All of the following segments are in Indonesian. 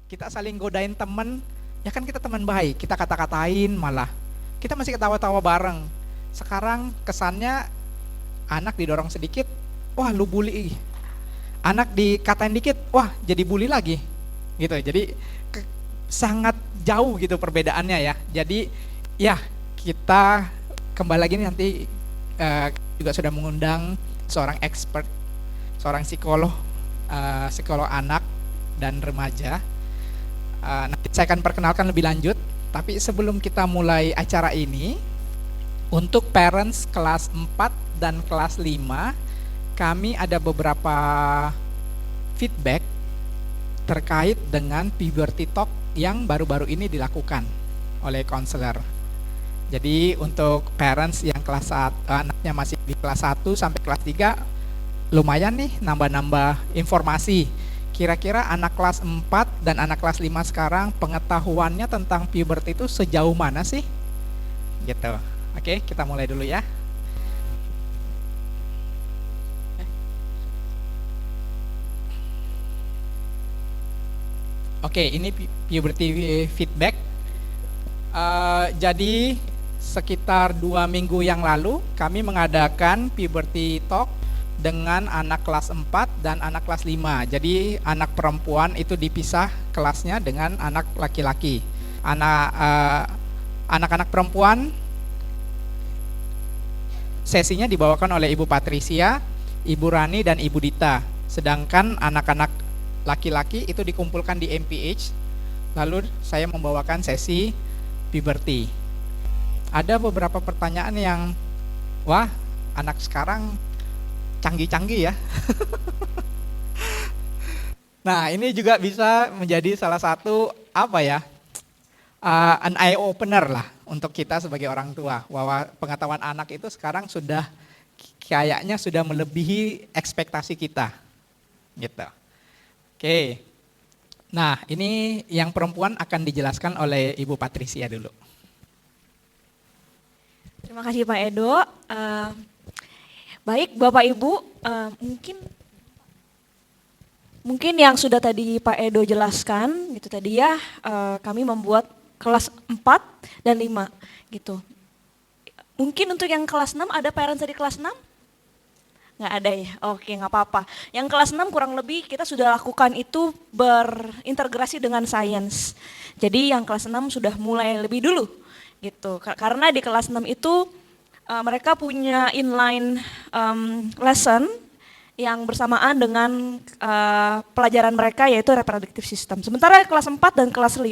kita saling godain temen, ya kan kita teman baik, kita kata-katain malah. Kita masih ketawa-tawa bareng. Sekarang kesannya anak didorong sedikit, wah lu bully. Anak dikatain dikit, wah jadi bully lagi. Gitu. Jadi sangat jauh gitu perbedaannya ya. Jadi ya kita kembali lagi nanti juga sudah mengundang seorang expert, seorang psikolog, psikolog anak dan remaja. Nanti saya akan perkenalkan lebih lanjut. Tapi sebelum kita mulai acara ini, untuk parents kelas 4 dan kelas 5, kami ada beberapa feedback terkait dengan puberty talk yang baru-baru ini dilakukan oleh konselor. Jadi untuk parents yang kelas 1, anaknya masih di kelas 1 sampai kelas 3, lumayan nih nambah-nambah informasi. Kira-kira anak kelas 4 dan anak kelas 5 sekarang pengetahuannya tentang puberty itu sejauh mana sih? Gitu. Oke, kita mulai dulu ya. Oke, ini puberty feedback. Jadi sekitar 2 minggu yang lalu kami mengadakan puberty talk dengan anak kelas 4 dan anak kelas 5. Jadi anak perempuan itu dipisah kelasnya dengan anak laki-laki. Anak-anak perempuan sesinya dibawakan oleh Ibu Patricia, Ibu Rani dan Ibu Dita. Sedangkan anak-anak laki-laki itu dikumpulkan di MPH. Lalu saya membawakan sesi puberty. Ada beberapa pertanyaan yang wah, anak sekarang canggih-canggih ya. Nah, ini juga bisa menjadi salah satu apa ya? An eye opener lah untuk kita sebagai orang tua, bahwa pengetahuan anak itu sekarang sudah kayaknya sudah melebihi ekspektasi kita. Gitu. Oke. Nah, ini yang perempuan akan dijelaskan oleh Ibu Patricia dulu. Terima kasih Pak Edo. Baik Bapak Ibu, mungkin yang sudah tadi Pak Edo jelaskan gitu tadi ya, kami membuat kelas 4 dan 5 gitu. Mungkin untuk yang kelas 6 ada parents dari kelas 6? Nggak ada ya? Oke, nggak apa-apa. Yang kelas 6 kurang lebih kita sudah lakukan itu berintegrasi dengan sains. Jadi yang kelas 6 sudah mulai lebih dulu gitu. Karena di kelas 6 itu mereka punya inline lesson yang bersamaan dengan pelajaran mereka yaitu reproductive system. Sementara kelas 4 dan kelas 5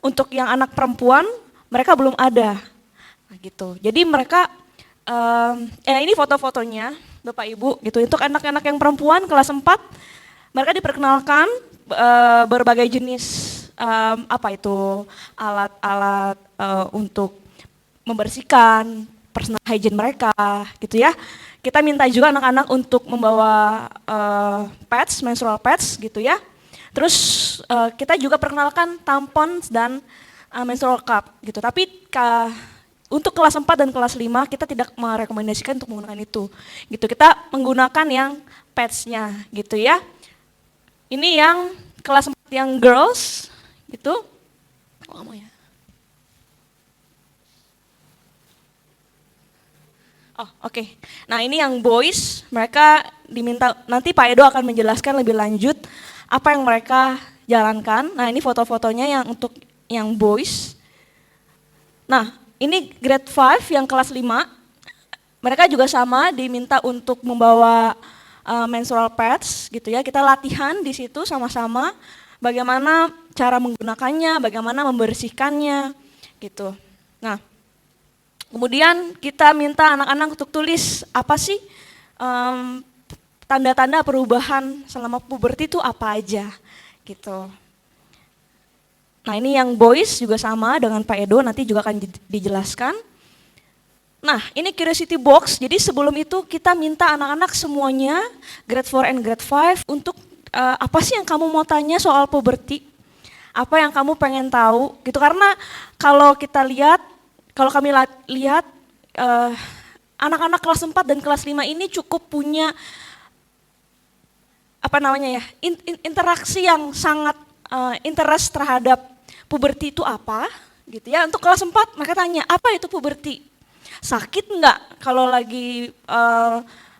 untuk yang anak perempuan mereka belum ada. Nah, gitu. Jadi mereka ini foto-fotonya Bapak Ibu gitu. Untuk anak-anak yang perempuan kelas 4 mereka diperkenalkan berbagai jenis apa itu alat-alat untuk membersihkan personal hygiene mereka gitu ya. Kita minta juga anak-anak untuk membawa pads, menstrual pads gitu ya. Terus kita juga perkenalkan tampon dan menstrual cup gitu. Tapi untuk kelas 4 dan kelas 5 kita tidak merekomendasikan untuk menggunakan itu. Gitu. Kita menggunakan yang pads-nya gitu ya. Ini yang kelas 4 yang girls gitu. Oh, mau ya. Oh, oke. Nah, ini yang boys, mereka diminta nanti Pak Edo akan menjelaskan lebih lanjut apa yang mereka jalankan. Nah, ini foto-fotonya yang untuk yang boys. Nah, ini grade 5 yang kelas 5. Mereka juga sama diminta untuk membawa menstrual pads gitu ya. Kita latihan di situ sama-sama bagaimana cara menggunakannya, bagaimana membersihkannya gitu. Nah, kemudian kita minta anak-anak untuk tulis apa sih tanda-tanda perubahan selama puberti itu apa aja gitu. Nah, ini yang boys juga sama dengan Pak Edo, nanti juga akan dijelaskan. Nah, ini curiosity box, jadi sebelum itu kita minta anak-anak semuanya, grade 4 and grade 5, untuk apa sih yang kamu mau tanya soal puberti? Apa yang kamu pengen tahu gitu, karena kalau kita lihat, kalau kami lihat anak-anak kelas 4 dan kelas 5 ini cukup punya apa namanya ya, interaksi yang sangat interest terhadap puberti itu apa, gitu ya. Untuk kelas 4 mereka tanya, apa itu puberti? Sakit nggak kalau lagi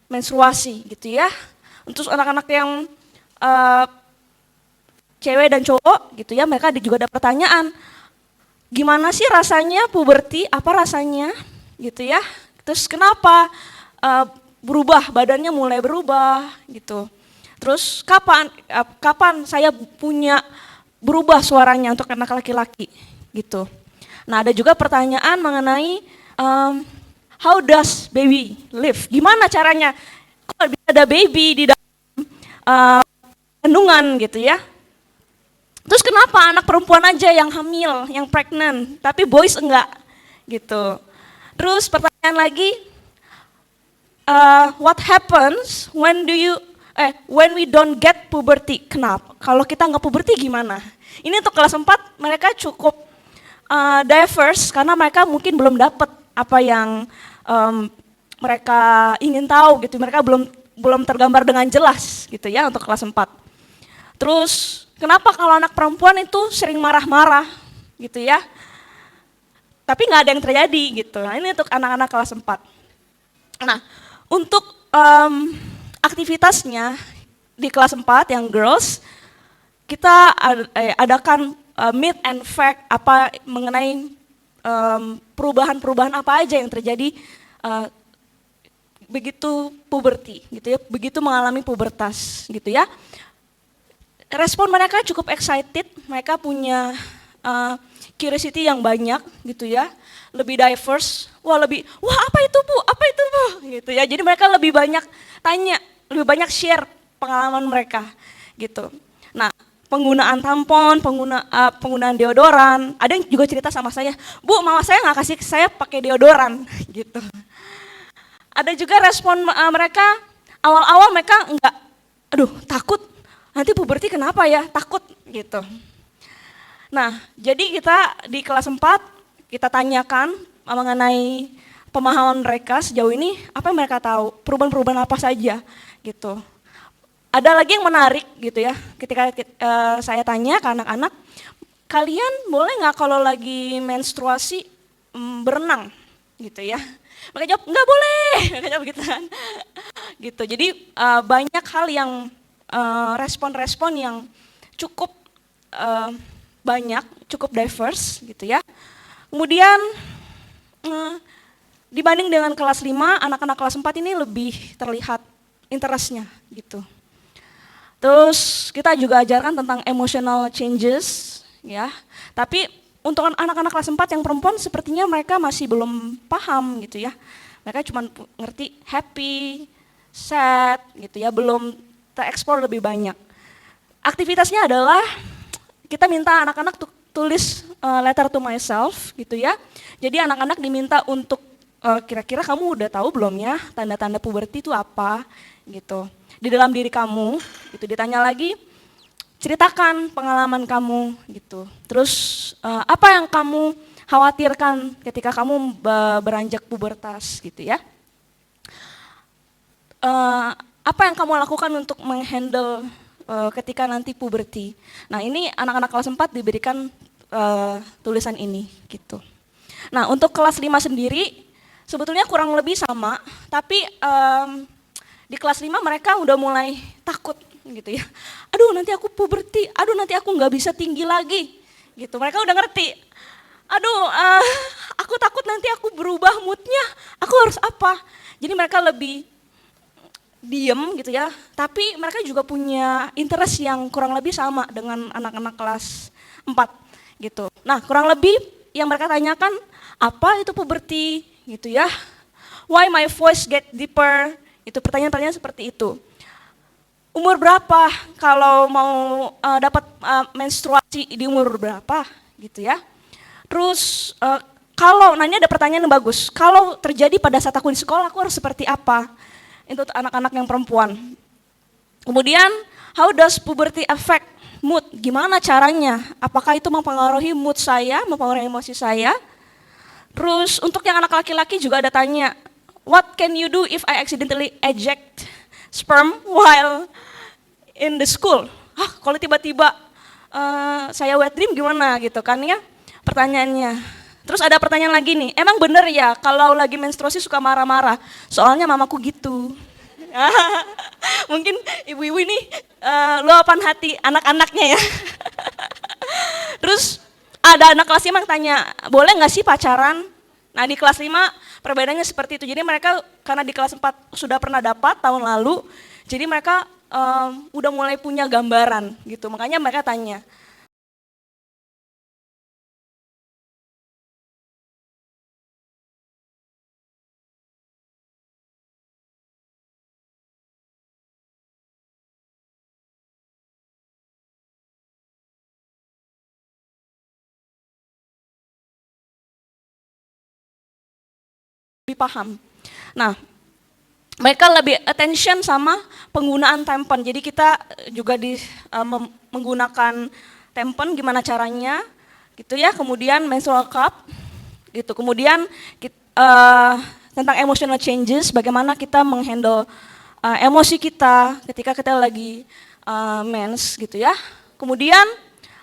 menstruasi, gitu ya. Untuk anak-anak yang cewek dan cowok, gitu ya, mereka juga ada pertanyaan, gimana sih rasanya puberti, apa rasanya, gitu ya. Terus kenapa berubah, badannya mulai berubah, gitu. Terus kapan saya punya berubah suaranya untuk anak laki-laki, gitu. Nah, ada juga pertanyaan mengenai how does baby live? Gimana caranya? Kok bisa ada baby di dalam kandungan, gitu ya? Terus kenapa anak perempuan aja yang hamil, yang pregnant, tapi boys enggak, gitu. Terus pertanyaan lagi, what happens when we don't get puberty? Kenapa? Kalau kita nggak puberty gimana? Ini untuk kelas 4 mereka cukup diverse karena mereka mungkin belum dapat apa yang mereka ingin tahu gitu. Mereka belum tergambar dengan jelas gitu ya untuk kelas 4. Terus kenapa kalau anak perempuan itu sering marah-marah gitu ya? Tapi nggak ada yang terjadi gitu. Nah, ini untuk anak-anak kelas 4. Nah, untuk aktivitasnya di kelas 4 yang girls, kita adakan myth and fact apa mengenai perubahan-perubahan apa aja yang terjadi begitu puberti gitu ya, begitu mengalami pubertas gitu ya. Respon mereka cukup excited, mereka punya curiosity yang banyak gitu ya, lebih diverse, wah apa itu Bu, apa itu Bu, gitu ya. Jadi mereka lebih banyak tanya, lebih banyak share pengalaman mereka gitu. Nah, penggunaan tampon, penggunaan deodoran, ada yang juga cerita sama saya, Bu, mama saya nggak kasih saya pakai deodoran gitu. Ada juga respon mereka, awal-awal mereka enggak, aduh takut, nanti puberti kenapa ya, takut gitu. Nah, jadi kita di kelas 4, kita tanyakan mengenai pemahaman mereka sejauh ini, apa yang mereka tahu, perubahan-perubahan apa saja gitu. Ada lagi yang menarik gitu ya, ketika saya tanya ke anak-anak, kalian boleh nggak kalau lagi menstruasi berenang gitu ya? Mereka jawab, nggak boleh, mereka jawab gitu kan. Gitu, jadi banyak hal yang respon-respon yang cukup banyak, cukup diverse gitu ya. Kemudian dibanding dengan kelas 5, anak-anak kelas 4 ini lebih terlihat interestnya gitu. Terus kita juga ajarkan tentang emotional changes ya. Tapi untuk anak-anak kelas 4 yang perempuan sepertinya mereka masih belum paham gitu ya. Mereka cuma ngerti happy, sad gitu ya, belum tereksplor lebih banyak. Aktivitasnya adalah kita minta anak-anak tulis letter to myself gitu ya. Jadi anak-anak diminta untuk kira-kira kamu udah tahu belum ya tanda-tanda puberti itu apa gitu. Di dalam diri kamu, gitu ditanya lagi, ceritakan pengalaman kamu gitu. Terus apa yang kamu khawatirkan ketika kamu beranjak pubertas gitu ya. Apa yang kamu lakukan untuk menghandle ketika nanti puberti. Nah, ini anak-anak kelas 4 diberikan tulisan ini gitu. Nah, untuk kelas 5 sendiri sebetulnya kurang lebih sama, tapi di kelas 5 mereka udah mulai takut gitu ya. Aduh nanti aku puberti, aduh nanti aku nggak bisa tinggi lagi gitu. Mereka udah ngerti. Aduh aku takut nanti aku berubah moodnya, aku harus apa. Jadi mereka lebih diem gitu ya. Tapi mereka juga punya interest yang kurang lebih sama dengan anak-anak kelas 4 gitu. Nah kurang lebih yang mereka tanyakan, apa itu puberti gitu ya. Why my voice get deeper. Itu pertanyaan-pertanyaan seperti itu. Umur berapa kalau mau dapat menstruasi di umur berapa gitu ya. Terus kalau nanya ada pertanyaan yang bagus. Kalau terjadi pada saat aku di sekolah aku harus seperti apa? Itu untuk anak-anak yang perempuan. Kemudian how does puberty affect mood? Gimana caranya? Apakah itu mempengaruhi mood saya, mempengaruhi emosi saya? Terus untuk yang anak laki-laki juga ada tanya, what can you do if I accidentally eject sperm while in the school? Kalau tiba-tiba saya wet dream gimana gitu kan ya pertanyaannya. Terus ada pertanyaan lagi nih, emang bener ya kalau lagi menstruasi suka marah-marah? Soalnya mamaku gitu. Mungkin ibu-ibu ini luapan hati anak-anaknya ya. Terus ada anak kelas 5 yang tanya, boleh nggak sih pacaran? Nah di kelas 5 perbedaannya seperti itu. Jadi mereka karena di kelas 4 sudah pernah dapat tahun lalu, jadi mereka udah mulai punya gambaran gitu. Makanya mereka tanya. Lebih paham. Nah, mereka lebih attention sama penggunaan tampon. Jadi kita juga menggunakan tampon gimana caranya, gitu ya. Kemudian menstrual cup, gitu. Kemudian tentang emotional changes, bagaimana kita menghandle emosi kita ketika kita lagi mens, gitu ya. Kemudian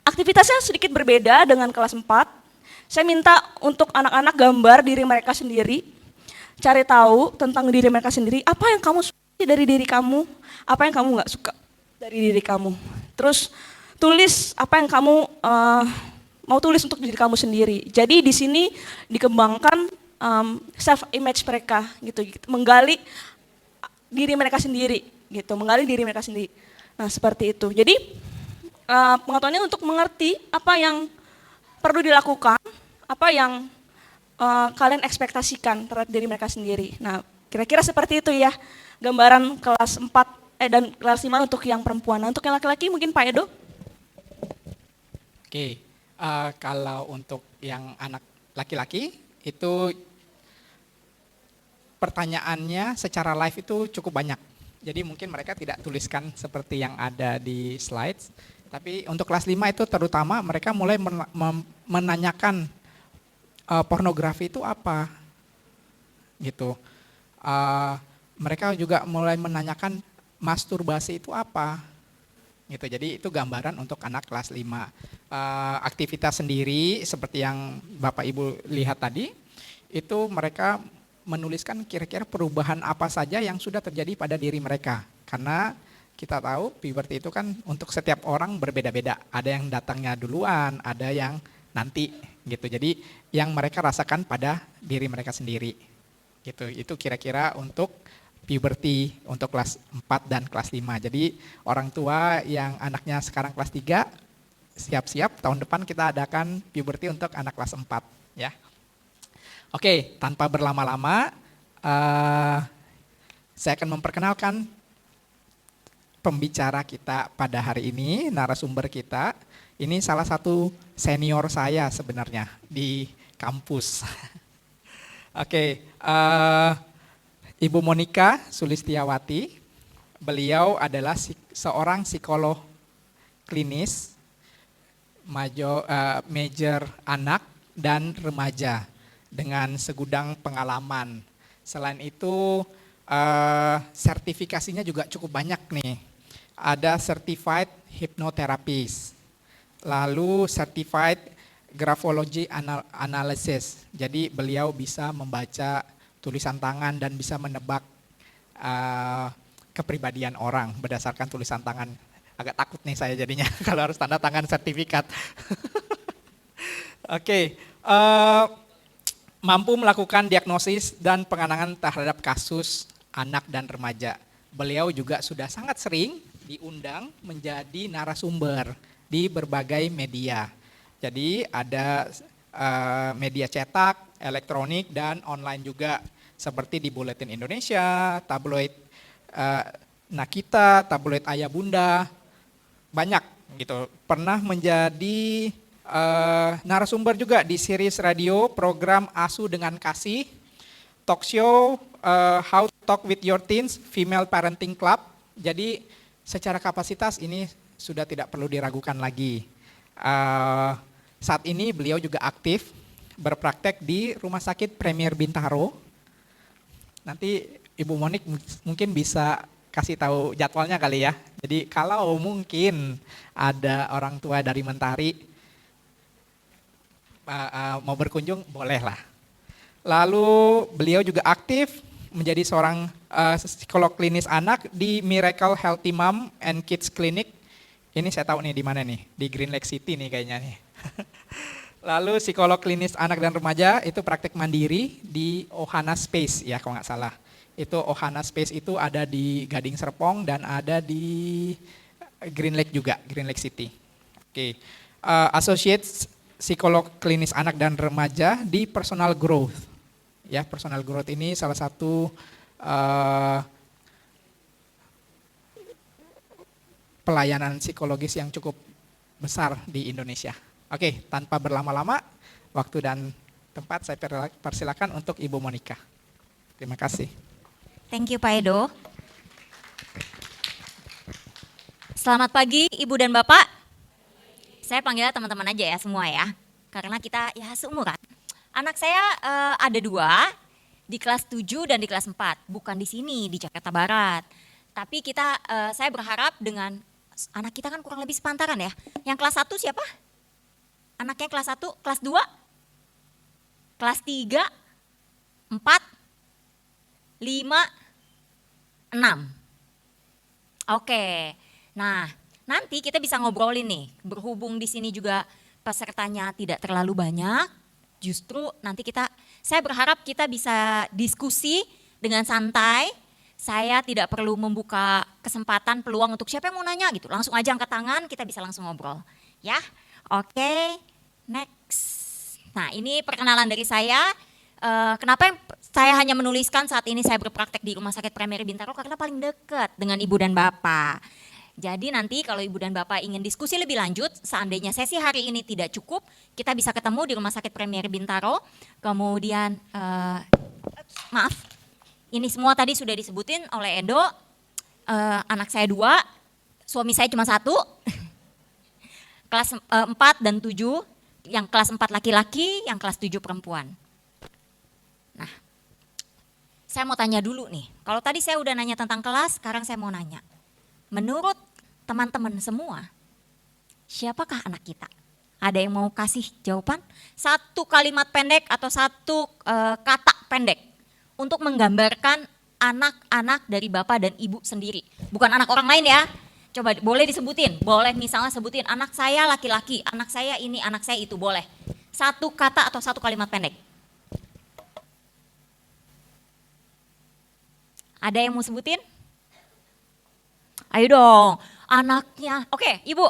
aktivitasnya sedikit berbeda dengan kelas 4. Saya minta untuk anak-anak gambar diri mereka sendiri. Cari tahu tentang diri mereka sendiri, apa yang kamu suka dari diri kamu, apa yang kamu nggak suka dari diri kamu. Terus tulis apa yang kamu mau tulis untuk diri kamu sendiri. Jadi di sini dikembangkan self image mereka gitu, menggali diri mereka sendiri gitu, menggali diri mereka sendiri. Nah seperti itu. Jadi pengetahuannya untuk mengerti apa yang perlu dilakukan, apa yang kalian ekspektasikan terhadap diri mereka sendiri. Nah, kira-kira seperti itu ya, gambaran kelas 4 dan kelas 5 untuk yang perempuan. Nah, untuk yang laki-laki mungkin Pak Edo? Oke, kalau untuk yang anak laki-laki itu pertanyaannya secara live itu cukup banyak. Jadi mungkin mereka tidak tuliskan seperti yang ada di slides, tapi untuk kelas 5 itu terutama mereka mulai menanyakan pornografi itu apa, gitu. Mereka juga mulai menanyakan masturbasi itu apa, gitu. Jadi itu gambaran untuk anak kelas 5. Aktivitas sendiri seperti yang Bapak Ibu lihat tadi, itu mereka menuliskan kira-kira perubahan apa saja yang sudah terjadi pada diri mereka. Karena kita tahu puberty itu kan untuk setiap orang berbeda-beda. Ada yang datangnya duluan, ada yang nanti gitu. Jadi yang mereka rasakan pada diri mereka sendiri. Gitu. Itu kira-kira untuk puberty untuk kelas 4 dan kelas 5. Jadi orang tua yang anaknya sekarang kelas 3 siap-siap tahun depan kita adakan puberty untuk anak kelas 4 ya. Oke, tanpa berlama-lama saya akan memperkenalkan pembicara kita pada hari ini, narasumber kita. Ini salah satu senior saya sebenarnya di kampus. Oke, Ibu Monica Sulistiawati. Beliau adalah seorang psikolog klinis, major anak dan remaja dengan segudang pengalaman. Selain itu, sertifikasinya juga cukup banyak nih. Ada certified hypnotherapist. Lalu certified graphology analysis. Jadi beliau bisa membaca tulisan tangan dan bisa menebak kepribadian orang berdasarkan tulisan tangan. Agak takut nih saya jadinya kalau harus tanda tangan sertifikat. Oke, mampu melakukan diagnosis dan penanganan terhadap kasus anak dan remaja. Beliau juga sudah sangat sering diundang menjadi narasumber di berbagai media. Jadi ada media cetak, elektronik, dan online juga. Seperti di Buletin Indonesia, tabloid Nakita, tabloid Ayah Bunda, banyak gitu. Pernah menjadi narasumber juga di series radio program Asu dengan Kasih, talk show How to Talk with Your Teens, Female Parenting Club. Jadi secara kapasitas ini sudah tidak perlu diragukan lagi. Saat ini beliau juga aktif berpraktek di Rumah Sakit Premier Bintaro. Nanti Ibu Monik mungkin bisa kasih tahu jadwalnya kali ya. Jadi kalau mungkin ada orang tua dari Mentari mau berkunjung, bolehlah. Lalu beliau juga aktif menjadi seorang psikolog klinis anak di Miracle Healthy Mom and Kids Clinic. Ini saya tahu nih di mana nih, di Green Lake City nih kayaknya nih. Lalu psikolog klinis anak dan remaja itu praktek mandiri di Ohana Space ya kalau nggak salah. Itu Ohana Space itu ada di Gading Serpong dan ada di Green Lake juga, Green Lake City. Oke. Associate psikolog klinis anak dan remaja di Personal Growth. Ya, Personal Growth ini salah satu pelayanan psikologis yang cukup besar di Indonesia. Oke, tanpa berlama-lama, waktu dan tempat saya persilakan untuk Ibu Monica. Terima kasih. Thank you Pak Edo. Selamat pagi Ibu dan Bapak. Saya panggilnya teman-teman aja ya semua ya. Karena kita ya seumuran. Anak saya ada 2 di kelas 7 dan di kelas 4. Bukan di sini di Jakarta Barat. Tapi saya berharap dengan anak kita kan kurang lebih sepantaran ya. Yang kelas 1 siapa? Anaknya kelas 1, kelas 2, kelas 3, 4, 5, 6. Oke, nah nanti kita bisa ngobrolin nih, berhubung di sini juga pesertanya tidak terlalu banyak, justru nanti saya berharap kita bisa diskusi dengan santai, saya tidak perlu membuka kesempatan, peluang untuk siapa yang mau nanya gitu, langsung aja angkat tangan, kita bisa langsung ngobrol. Ya, oke, next. Nah ini perkenalan dari saya. Kenapa saya hanya menuliskan saat ini saya berpraktek di Rumah Sakit Primary Bintaro karena paling dekat dengan Ibu dan Bapak. Jadi nanti kalau Ibu dan Bapak ingin diskusi lebih lanjut, seandainya sesi hari ini tidak cukup, kita bisa ketemu di Rumah Sakit Primary Bintaro. Kemudian, maaf, ini semua tadi sudah disebutin oleh Edo, anak saya 2, suami saya cuma 1, kelas 4 dan 7, yang kelas 4 laki-laki, yang kelas 7 perempuan. Nah, saya mau tanya dulu nih, kalau tadi saya udah nanya tentang kelas, sekarang saya mau nanya. Menurut teman-teman semua, siapakah anak kita? Ada yang mau kasih jawaban? 1 kalimat pendek atau 1 kata pendek untuk menggambarkan anak-anak dari Bapak dan Ibu sendiri. Bukan anak orang lain ya, coba boleh disebutin, boleh misalnya sebutin anak saya laki-laki, anak saya ini, anak saya itu, boleh. 1 kata atau 1 kalimat pendek. Ada yang mau sebutin? Ayo dong, anaknya. Oke, Ibu.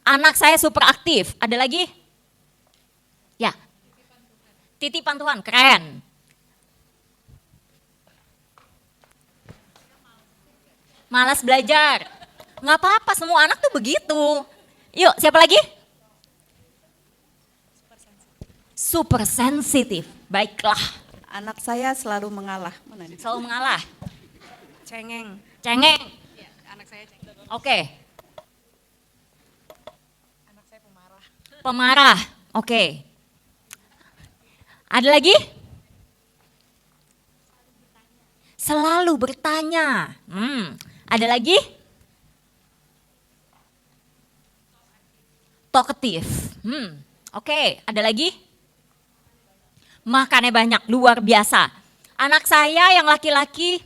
Anak saya super aktif. Ada lagi? Ya. Titipan Tuhan, keren. Malas belajar. Nggak apa-apa, semua anak tuh begitu. Yuk, siapa lagi? Super sensitif. Baiklah. Anak saya selalu mengalah. Selalu mengalah. Cengeng. Cengeng. Ya, anak saya cengeng. Oke. Anak saya pemarah. Pemarah. Oke. Ada lagi? Selalu bertanya. Ada lagi? Talkative. Oke, ada lagi? Makannya banyak, luar biasa. Anak saya yang laki-laki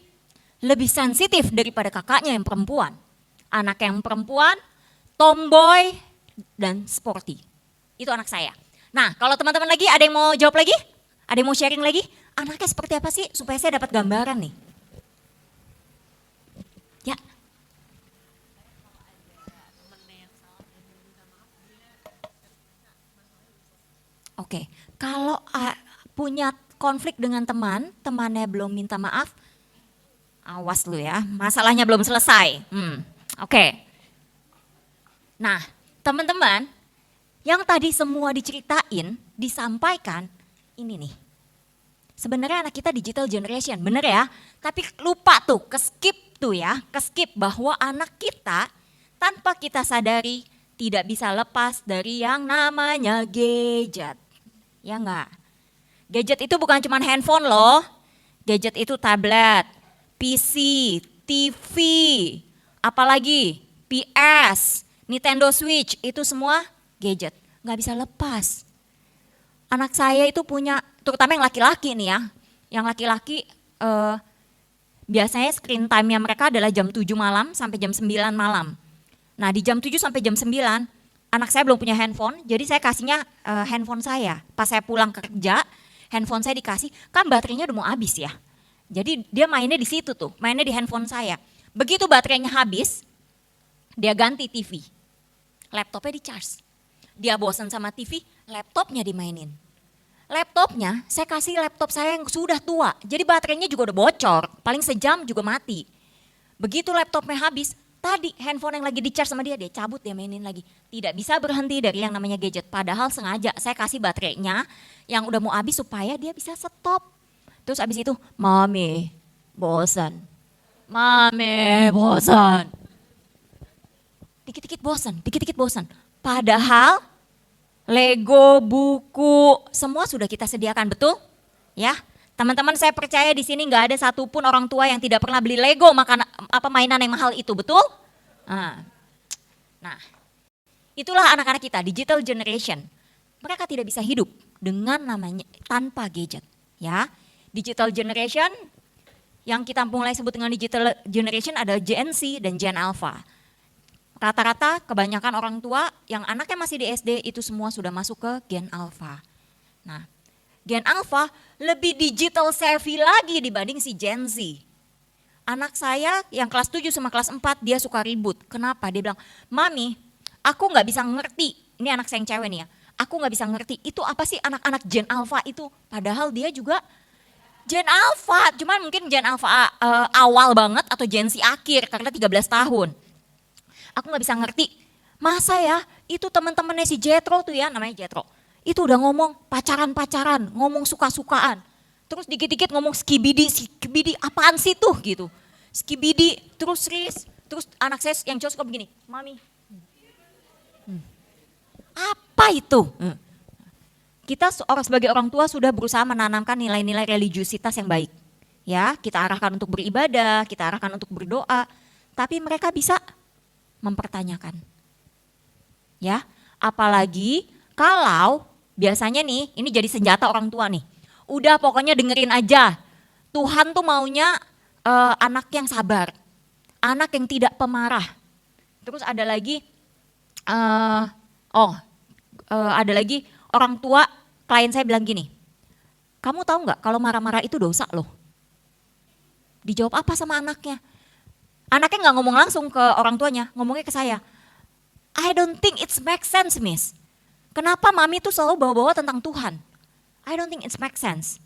lebih sensitif daripada kakaknya yang perempuan. Anak yang perempuan, tomboy dan sporty. Itu anak saya. Nah, kalau teman-teman lagi ada yang mau jawab lagi? Ada yang mau sharing lagi? Anaknya seperti apa sih supaya saya dapat gambaran nih? Ya. Oke, kalau punya konflik dengan temannya belum minta maaf, awas lu ya, masalahnya belum selesai. Oke. Nah, teman-teman, yang tadi semua diceritain, disampaikan, ini nih. Sebenarnya anak kita digital generation, bener ya? Tapi lupa tuh, keskip tuh ya, keskip bahwa anak kita tanpa kita sadari tidak bisa lepas dari yang namanya gadget. Ya enggak? Gadget itu bukan cuma handphone loh. Gadget itu tablet, PC, TV, apalagi PS, Nintendo Switch, itu semua gadget. Nggak bisa lepas. Anak saya itu punya, terutama yang laki-laki nih ya, yang laki-laki biasanya screen time-nya mereka adalah jam 7 malam sampai jam 9 malam. Nah di jam 7 sampai jam 9, anak saya belum punya handphone, jadi saya kasihnya handphone saya. Pas saya pulang kerja, handphone saya dikasih, kan baterainya udah mau habis ya. Jadi dia mainnya di situ tuh, mainnya di handphone saya. Begitu baterainya habis, dia ganti TV. Laptopnya di-charge. Dia bosan sama TV, laptopnya dimainin. Laptopnya, saya kasih laptop saya yang sudah tua, jadi baterainya juga udah bocor, paling sejam juga mati. Begitu laptopnya habis, tadi handphone yang lagi di-charge sama dia cabut, dia mainin lagi. Tidak bisa berhenti dari yang namanya gadget, padahal sengaja saya kasih baterainya yang udah mau habis supaya dia bisa stop. Terus abis itu, Mami, bosan. Mami, bosan. Dikit-dikit bosan, dikit-dikit bosan. Padahal Lego, buku, semua sudah kita sediakan, betul? Ya, teman-teman saya percaya di sini nggak ada satupun orang tua yang tidak pernah beli Lego mainan yang mahal itu, betul? Nah, itulah anak-anak kita, digital generation. Mereka tidak bisa hidup dengan namanya tanpa gadget, ya. Digital generation yang kita mulai sebut dengan digital generation ada Gen Z dan Gen Alpha. Rata-rata kebanyakan orang tua yang anaknya masih di SD itu semua sudah masuk ke Gen Alpha. Nah, Gen Alpha lebih digital savvy lagi dibanding si Gen Z. Anak saya yang kelas 7 sama kelas 4 dia suka ribut. Kenapa? Dia bilang, Mami, aku nggak bisa ngerti. Ini anak saya yang cewek nih ya. Aku nggak bisa ngerti itu apa sih anak-anak Gen Alpha itu. Padahal dia juga Gen Alpha. Cuman mungkin Gen Alpha awal banget atau Gen Z akhir karena 13 tahun. Aku nggak bisa ngerti, masa ya itu teman-temannya si Jetro tuh ya, namanya Jetro. Itu udah ngomong pacaran-pacaran, ngomong suka-sukaan. Terus dikit-dikit ngomong skibidi apaan sih tuh gitu. Skibidi, terus Riz, terus anak saya yang cowok suka begini, Mami. Apa itu? Kita sebagai orang tua sudah berusaha menanamkan nilai-nilai religiusitas yang baik. Ya, kita arahkan untuk beribadah, kita arahkan untuk berdoa. Tapi mereka bisa mempertanyakan. Ya, apalagi kalau biasanya nih, ini jadi senjata orang tua nih. Udah pokoknya dengerin aja. Tuhan tuh maunya anak yang sabar. Anak yang tidak pemarah. Terus ada lagi ada lagi orang tua klien saya bilang gini. Kamu tahu nggak kalau marah-marah itu dosa loh. Dijawab apa sama anaknya? Anaknya nggak ngomong langsung ke orang tuanya, ngomongnya ke saya. I don't think it makes sense, Miss. Kenapa Mami tuh selalu bawa-bawa tentang Tuhan? I don't think it makes sense.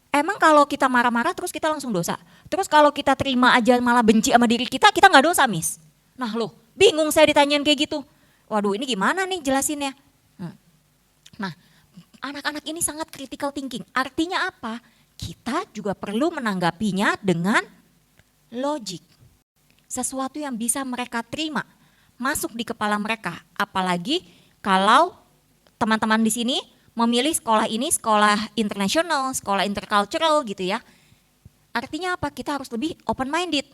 Emang kalau kita marah-marah terus kita langsung dosa? Terus kalau kita terima aja malah benci sama diri kita nggak dosa, Miss? Nah loh, bingung saya ditanyain kayak gitu. Waduh ini gimana nih jelasinnya? Nah, anak-anak ini sangat critical thinking. Artinya apa? Kita juga perlu menanggapinya dengan logik. Sesuatu yang bisa mereka terima, masuk di kepala mereka. Apalagi kalau teman-teman di sini memilih sekolah ini, sekolah internasional, sekolah intercultural gitu ya. Artinya apa? Kita harus lebih open minded.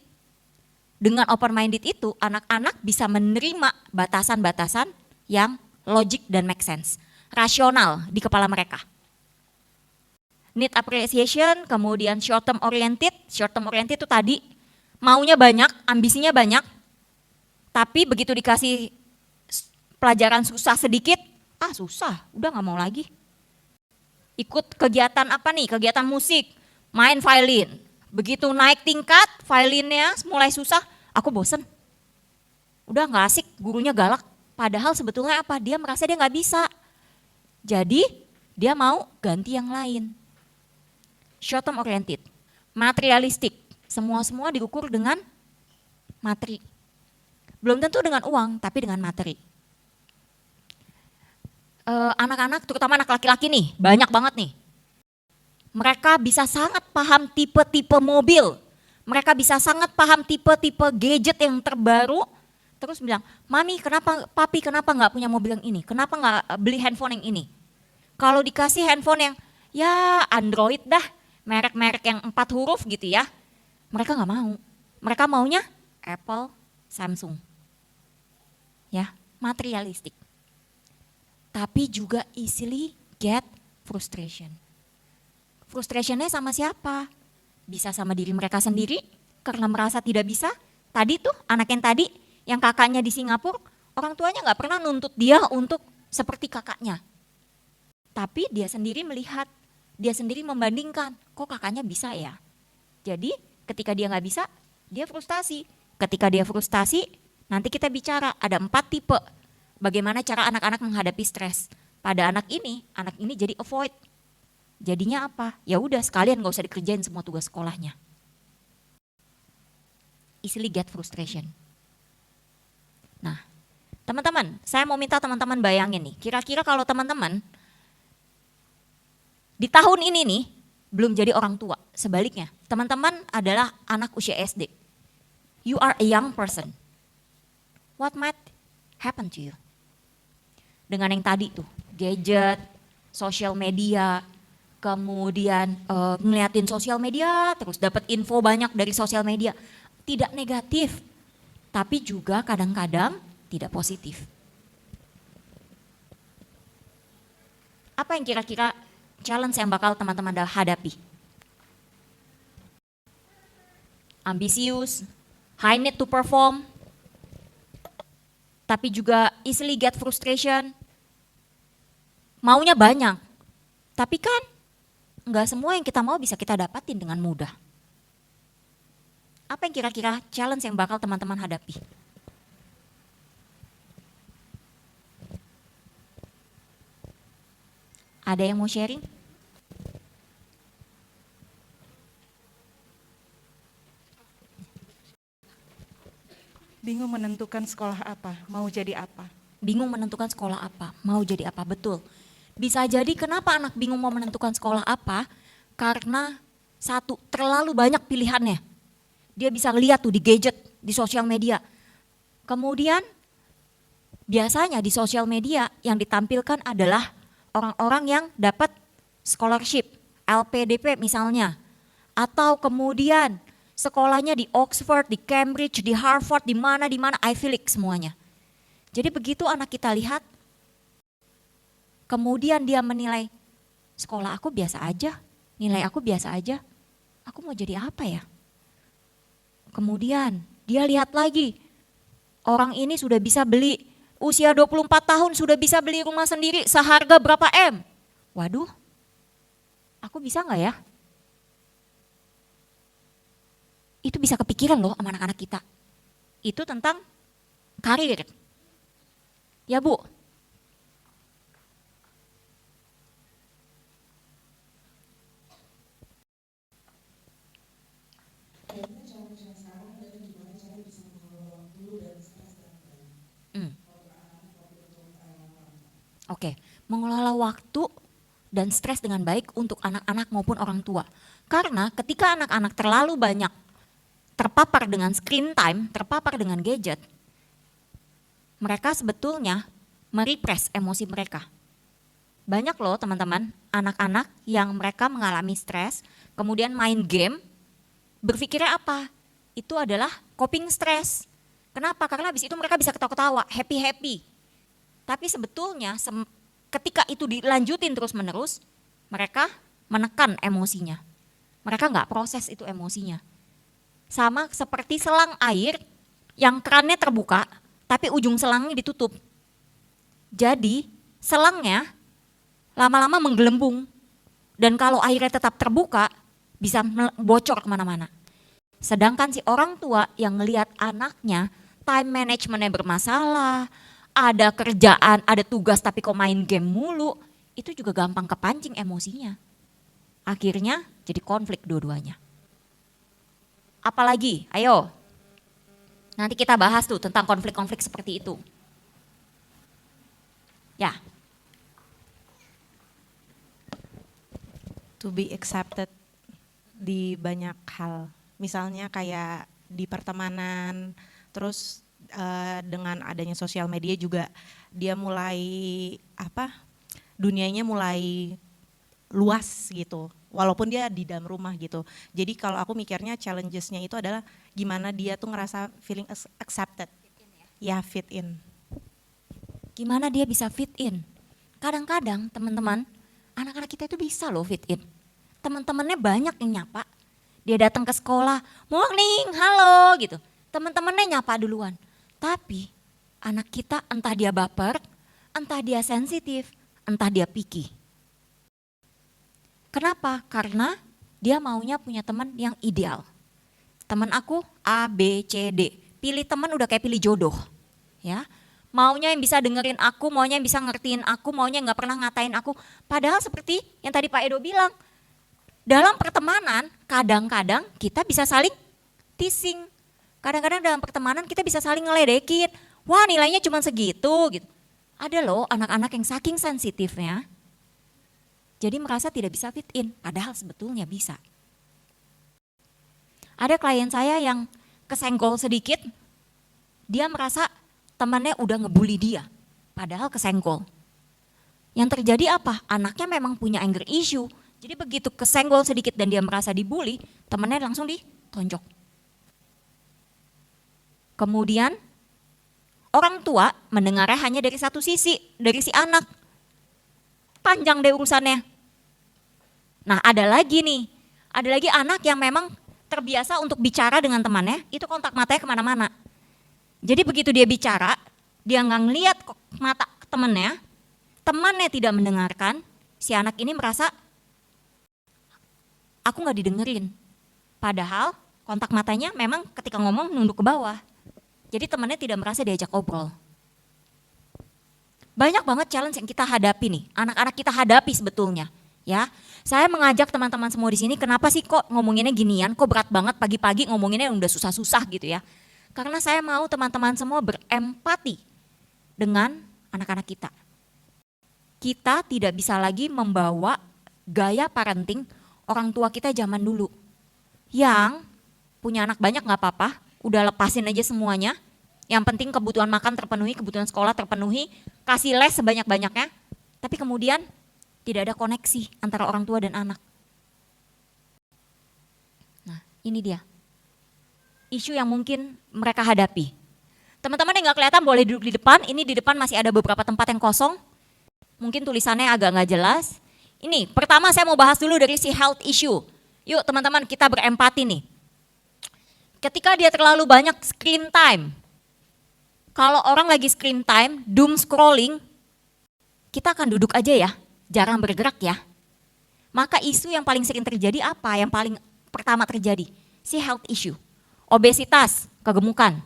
Dengan open minded itu anak-anak bisa menerima batasan-batasan yang logik dan make sense. Rasional di kepala mereka. Need appreciation, kemudian short term oriented. Short term oriented itu tadi maunya banyak, ambisinya banyak, tapi begitu dikasih pelajaran susah sedikit, susah, udah gak mau lagi. Ikut kegiatan apa nih, kegiatan musik, main violin. Begitu naik tingkat, violinnya mulai susah, aku bosen. Udah gak asik, gurunya galak. Padahal sebetulnya apa, dia merasa dia gak bisa. Jadi dia mau ganti yang lain. Short term oriented, materialistik. Semua diukur dengan materi. Belum tentu dengan uang, tapi dengan materi. Anak-anak, terutama anak laki-laki nih, banyak banget nih. Mereka bisa sangat paham tipe-tipe mobil. Mereka bisa sangat paham tipe-tipe gadget yang terbaru. Terus bilang, Mami papi kenapa nggak punya mobil yang ini? Kenapa nggak beli handphone yang ini? Kalau dikasih handphone yang ya Android dah, merek-merek yang 4 huruf gitu ya. Mereka nggak mau. Mereka maunya Apple, Samsung. Ya, materialistik. Tapi juga easily get frustration. Frustrationnya sama siapa? Bisa sama diri mereka sendiri karena merasa tidak bisa. Tadi tuh anak yang tadi, yang kakaknya di Singapura, orang tuanya nggak pernah nuntut dia untuk seperti kakaknya. Tapi dia sendiri melihat, dia sendiri membandingkan, kok kakaknya bisa ya. Jadi ketika dia nggak bisa, dia frustasi. Ketika dia frustasi, nanti kita bicara ada 4 tipe. Bagaimana cara anak-anak menghadapi stres. Pada anak ini jadi avoid. Jadinya apa? Ya udah sekalian nggak usah dikerjain semua tugas sekolahnya. Easily get frustration. Nah, teman-teman, saya mau minta teman-teman bayangin nih, kira-kira kalau teman-teman di tahun ini nih belum jadi orang tua, sebaliknya, teman-teman adalah anak usia SD. You are a young person. What might happen to you? Dengan yang tadi tuh, gadget, social media, kemudian ngeliatin sosial media, terus dapat info banyak dari sosial media. Tidak negatif, tapi juga kadang-kadang tidak positif. Apa yang kira-kira challenge yang bakal teman-teman hadapi? Ambisius, high need to perform, tapi juga easily get frustration. Maunya banyak, tapi kan nggak semua yang kita mau bisa kita dapatin dengan mudah. Apa yang kira-kira challenge yang bakal teman-teman hadapi? Ada yang mau sharing? Bingung menentukan sekolah apa, mau jadi apa. Bingung menentukan sekolah apa, mau jadi apa, betul. Bisa jadi kenapa anak bingung mau menentukan sekolah apa, karena satu, terlalu banyak pilihannya. Dia bisa lihat tuh di gadget, di sosial media. Kemudian biasanya di sosial media yang ditampilkan adalah orang-orang yang dapat scholarship, LPDP misalnya. Atau kemudian sekolahnya di Oxford, di Cambridge, di Harvard, di mana, Ivy League semuanya. Jadi begitu anak kita lihat, kemudian dia menilai, sekolah aku biasa aja, nilai aku biasa aja, aku mau jadi apa ya? Kemudian dia lihat lagi, orang ini sudah bisa beli, usia 24 tahun sudah bisa beli rumah sendiri seharga berapa M? Waduh, aku bisa nggak ya? Itu bisa kepikiran loh sama anak-anak kita. Itu tentang karir. Ya Bu? Oke, mengelola waktu dan stres dengan baik untuk anak-anak maupun orang tua. Karena ketika anak-anak terlalu banyak terpapar dengan screen time, terpapar dengan gadget, mereka sebetulnya merepress emosi mereka. Banyak loh teman-teman, anak-anak yang mereka mengalami stres, kemudian main game, berpikirnya apa? Itu adalah coping stress. Kenapa? Karena habis itu mereka bisa ketawa-ketawa, happy-happy. Tapi sebetulnya ketika itu dilanjutin terus-menerus, mereka menekan emosinya. Mereka nggak proses itu emosinya. Sama seperti selang air yang kerannya terbuka, tapi ujung selangnya ditutup. Jadi selangnya lama-lama menggelembung. Dan kalau airnya tetap terbuka, bisa bocor kemana-mana. Sedangkan si orang tua yang ngelihat anaknya, time managementnya bermasalah, ada kerjaan, ada tugas tapi kok main game mulu, itu juga gampang kepancing emosinya. Akhirnya jadi konflik dua-duanya. Apalagi, ayo. Nanti kita bahas tuh tentang konflik-konflik seperti itu. Ya. To be accepted di banyak hal. Misalnya kayak di pertemanan, terus dengan adanya sosial media juga dia mulai dunianya mulai luas gitu. walaupun dia di dalam rumah gitu. Jadi kalau aku mikirnya challenges-nya itu adalah gimana dia tuh ngerasa feeling accepted. Ya, fit in. Gimana dia bisa fit in? Kadang-kadang teman-teman, anak-anak kita itu bisa loh fit in. Teman-temannya banyak yang nyapa. Dia datang ke sekolah, morning, halo gitu. Teman-temannya nyapa duluan. Tapi anak kita entah dia baper, entah dia sensitif, entah dia picky. Kenapa? Karena dia maunya punya teman yang ideal. Teman aku A, B, C, D. Pilih teman udah kayak pilih jodoh. Ya, maunya yang bisa dengerin aku, maunya yang bisa ngertiin aku, maunya nggak pernah ngatain aku. Padahal seperti yang tadi Pak Edo bilang, dalam pertemanan kadang-kadang kita bisa saling teasing. Kadang-kadang dalam pertemanan kita bisa saling ngeledekin. Wah, nilainya cuma segitu gitu. Ada loh anak-anak yang saking sensitifnya, jadi merasa tidak bisa fit in, padahal sebetulnya bisa. Ada klien saya yang kesenggol sedikit, dia merasa temannya udah ngebully dia, padahal kesenggol. Yang terjadi apa? Anaknya memang punya anger issue, jadi begitu kesenggol sedikit dan dia merasa dibully, temannya langsung ditonjok. Kemudian orang tua mendengarnya hanya dari satu sisi, dari si anak. Panjang deh urusannya. Nah ada lagi anak yang memang terbiasa untuk bicara dengan temannya, itu kontak matanya kemana-mana. Jadi begitu dia bicara, dia nggak ngeliat mata temannya tidak mendengarkan, si anak ini merasa, aku nggak didengerin. Padahal kontak matanya memang ketika ngomong nunduk ke bawah. Jadi temannya tidak merasa diajak ngobrol. Banyak banget challenge yang kita hadapi nih, anak-anak kita hadapi sebetulnya. Ya, saya mengajak teman-teman semua di sini, kenapa sih kok ngomonginnya ginian, kok berat banget pagi-pagi ngomonginnya udah susah-susah gitu ya. Karena saya mau teman-teman semua berempati dengan anak-anak kita. Kita tidak bisa lagi membawa gaya parenting orang tua kita zaman dulu. Yang punya anak banyak gak apa-apa, udah lepasin aja semuanya. Yang penting kebutuhan makan terpenuhi, kebutuhan sekolah terpenuhi, kasih les sebanyak-banyaknya. Tapi kemudian tidak ada koneksi antara orang tua dan anak. Nah ini dia, isu yang mungkin mereka hadapi. Teman-teman yang gak kelihatan boleh duduk di depan, ini di depan masih ada beberapa tempat yang kosong. Mungkin tulisannya agak gak jelas. Ini pertama saya mau bahas dulu dari si health issue. Yuk teman-teman kita berempati nih. Ketika dia terlalu banyak screen time, kalau orang lagi screen time, doom scrolling, kita akan duduk aja ya, jarang bergerak ya. Maka isu yang paling sering terjadi apa? Yang paling pertama terjadi, si health issue. Obesitas, kegemukan.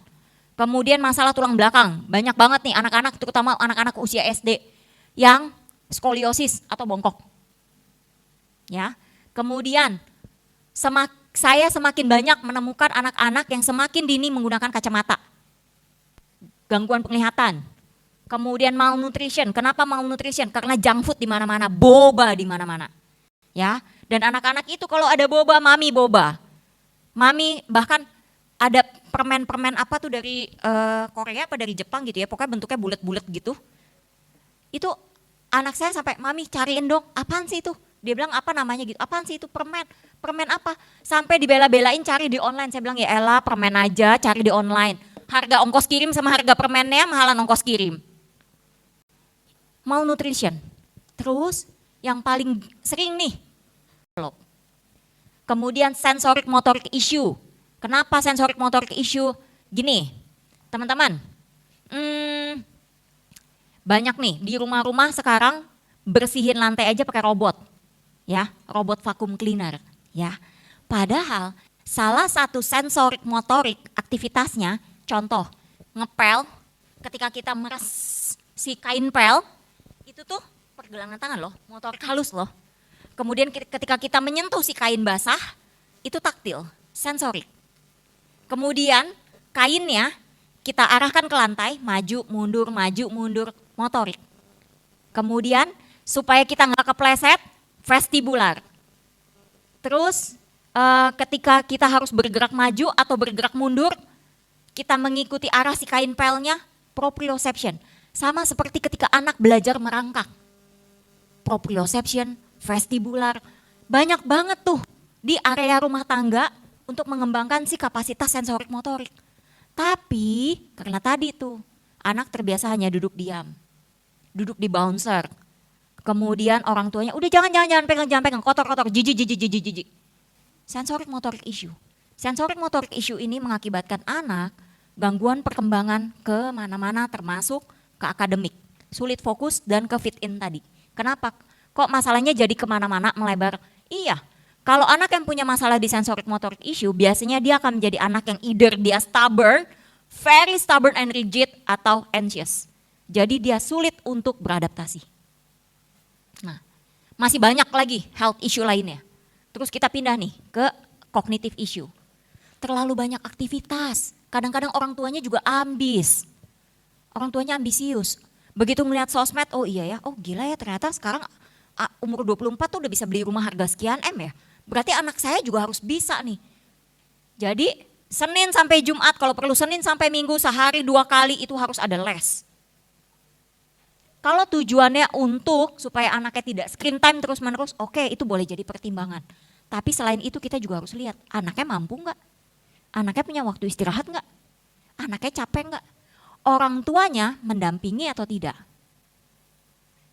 Kemudian masalah tulang belakang, banyak banget nih anak-anak, terutama anak-anak usia SD, yang skoliosis atau bongkok. Ya, kemudian saya semakin banyak menemukan anak-anak yang semakin dini menggunakan kacamata. Gangguan penglihatan. Kemudian malnutrition. Kenapa malnutrition? Karena junk food di mana-mana, boba di mana-mana. Ya, dan anak-anak itu kalau ada boba, mami boba. Mami bahkan ada permen-permen apa tuh dari Korea apa dari Jepang gitu ya, pokoknya bentuknya bulat-bulat gitu. Itu anak saya sampai, mami cariin dong, apaan sih itu? Dia bilang apa namanya gitu, apaan sih itu permen? Permen apa? Sampai dibela-belain cari di online. Saya bilang ya elah permen aja cari di online. Harga ongkos kirim sama harga permennya mahalan ongkos kirim. Malnutrition. Terus yang paling sering nih, kemudian sensorik motorik issue. Kenapa sensorik motorik issue? Gini, teman-teman, banyak nih di rumah-rumah sekarang bersihin lantai aja pakai robot, ya, robot vacuum cleaner, ya. Padahal salah satu sensorik motorik aktivitasnya, contoh ngepel, ketika kita meres si kain pel, itu tuh pergelangan tangan loh, motorik halus loh. Kemudian ketika kita menyentuh si kain basah, itu taktil, sensorik. Kemudian kainnya kita arahkan ke lantai, maju, mundur, motorik. Kemudian supaya kita nggak kepleset, vestibular. Terus ketika kita harus bergerak maju atau bergerak mundur, kita mengikuti arah si kain pelnya, proprioception. Sama seperti ketika anak belajar merangkak. Proprioception, vestibular, Banyak banget tuh di area rumah tangga untuk mengembangkan si kapasitas sensorik motorik. Tapi karena tadi tuh anak terbiasa hanya duduk diam, duduk di bouncer. Kemudian orang tuanya udah jangan pegang kotor jijik. Sensorik motorik issue. Sensorik motorik issue ini mengakibatkan anak gangguan perkembangan ke mana-mana termasuk ke akademik, sulit fokus dan ke fit in tadi. Kenapa? Kok masalahnya jadi kemana-mana melebar? Iya, kalau anak yang punya masalah di sensorik motorik issue, biasanya dia akan menjadi anak yang either dia stubborn, very stubborn and rigid, atau anxious. Jadi dia sulit untuk beradaptasi. Nah, masih banyak lagi health issue lainnya. Terus kita pindah nih ke cognitive issue. Terlalu banyak aktivitas, kadang-kadang orang tuanya juga ambis. Orang tuanya ambisius. Begitu melihat sosmed, oh iya ya, oh gila ya ternyata sekarang umur 24 tuh udah bisa beli rumah harga sekian M ya. Berarti anak saya juga harus bisa nih. Jadi Senin sampai Jumat, kalau perlu Senin sampai Minggu sehari 2 kali itu harus ada les. Kalau tujuannya untuk supaya anaknya tidak screen time terus-menerus, oke, itu boleh jadi pertimbangan. Tapi selain itu kita juga harus lihat anaknya mampu nggak? Anaknya punya waktu istirahat nggak? Anaknya capek nggak? Orang tuanya mendampingi atau tidak?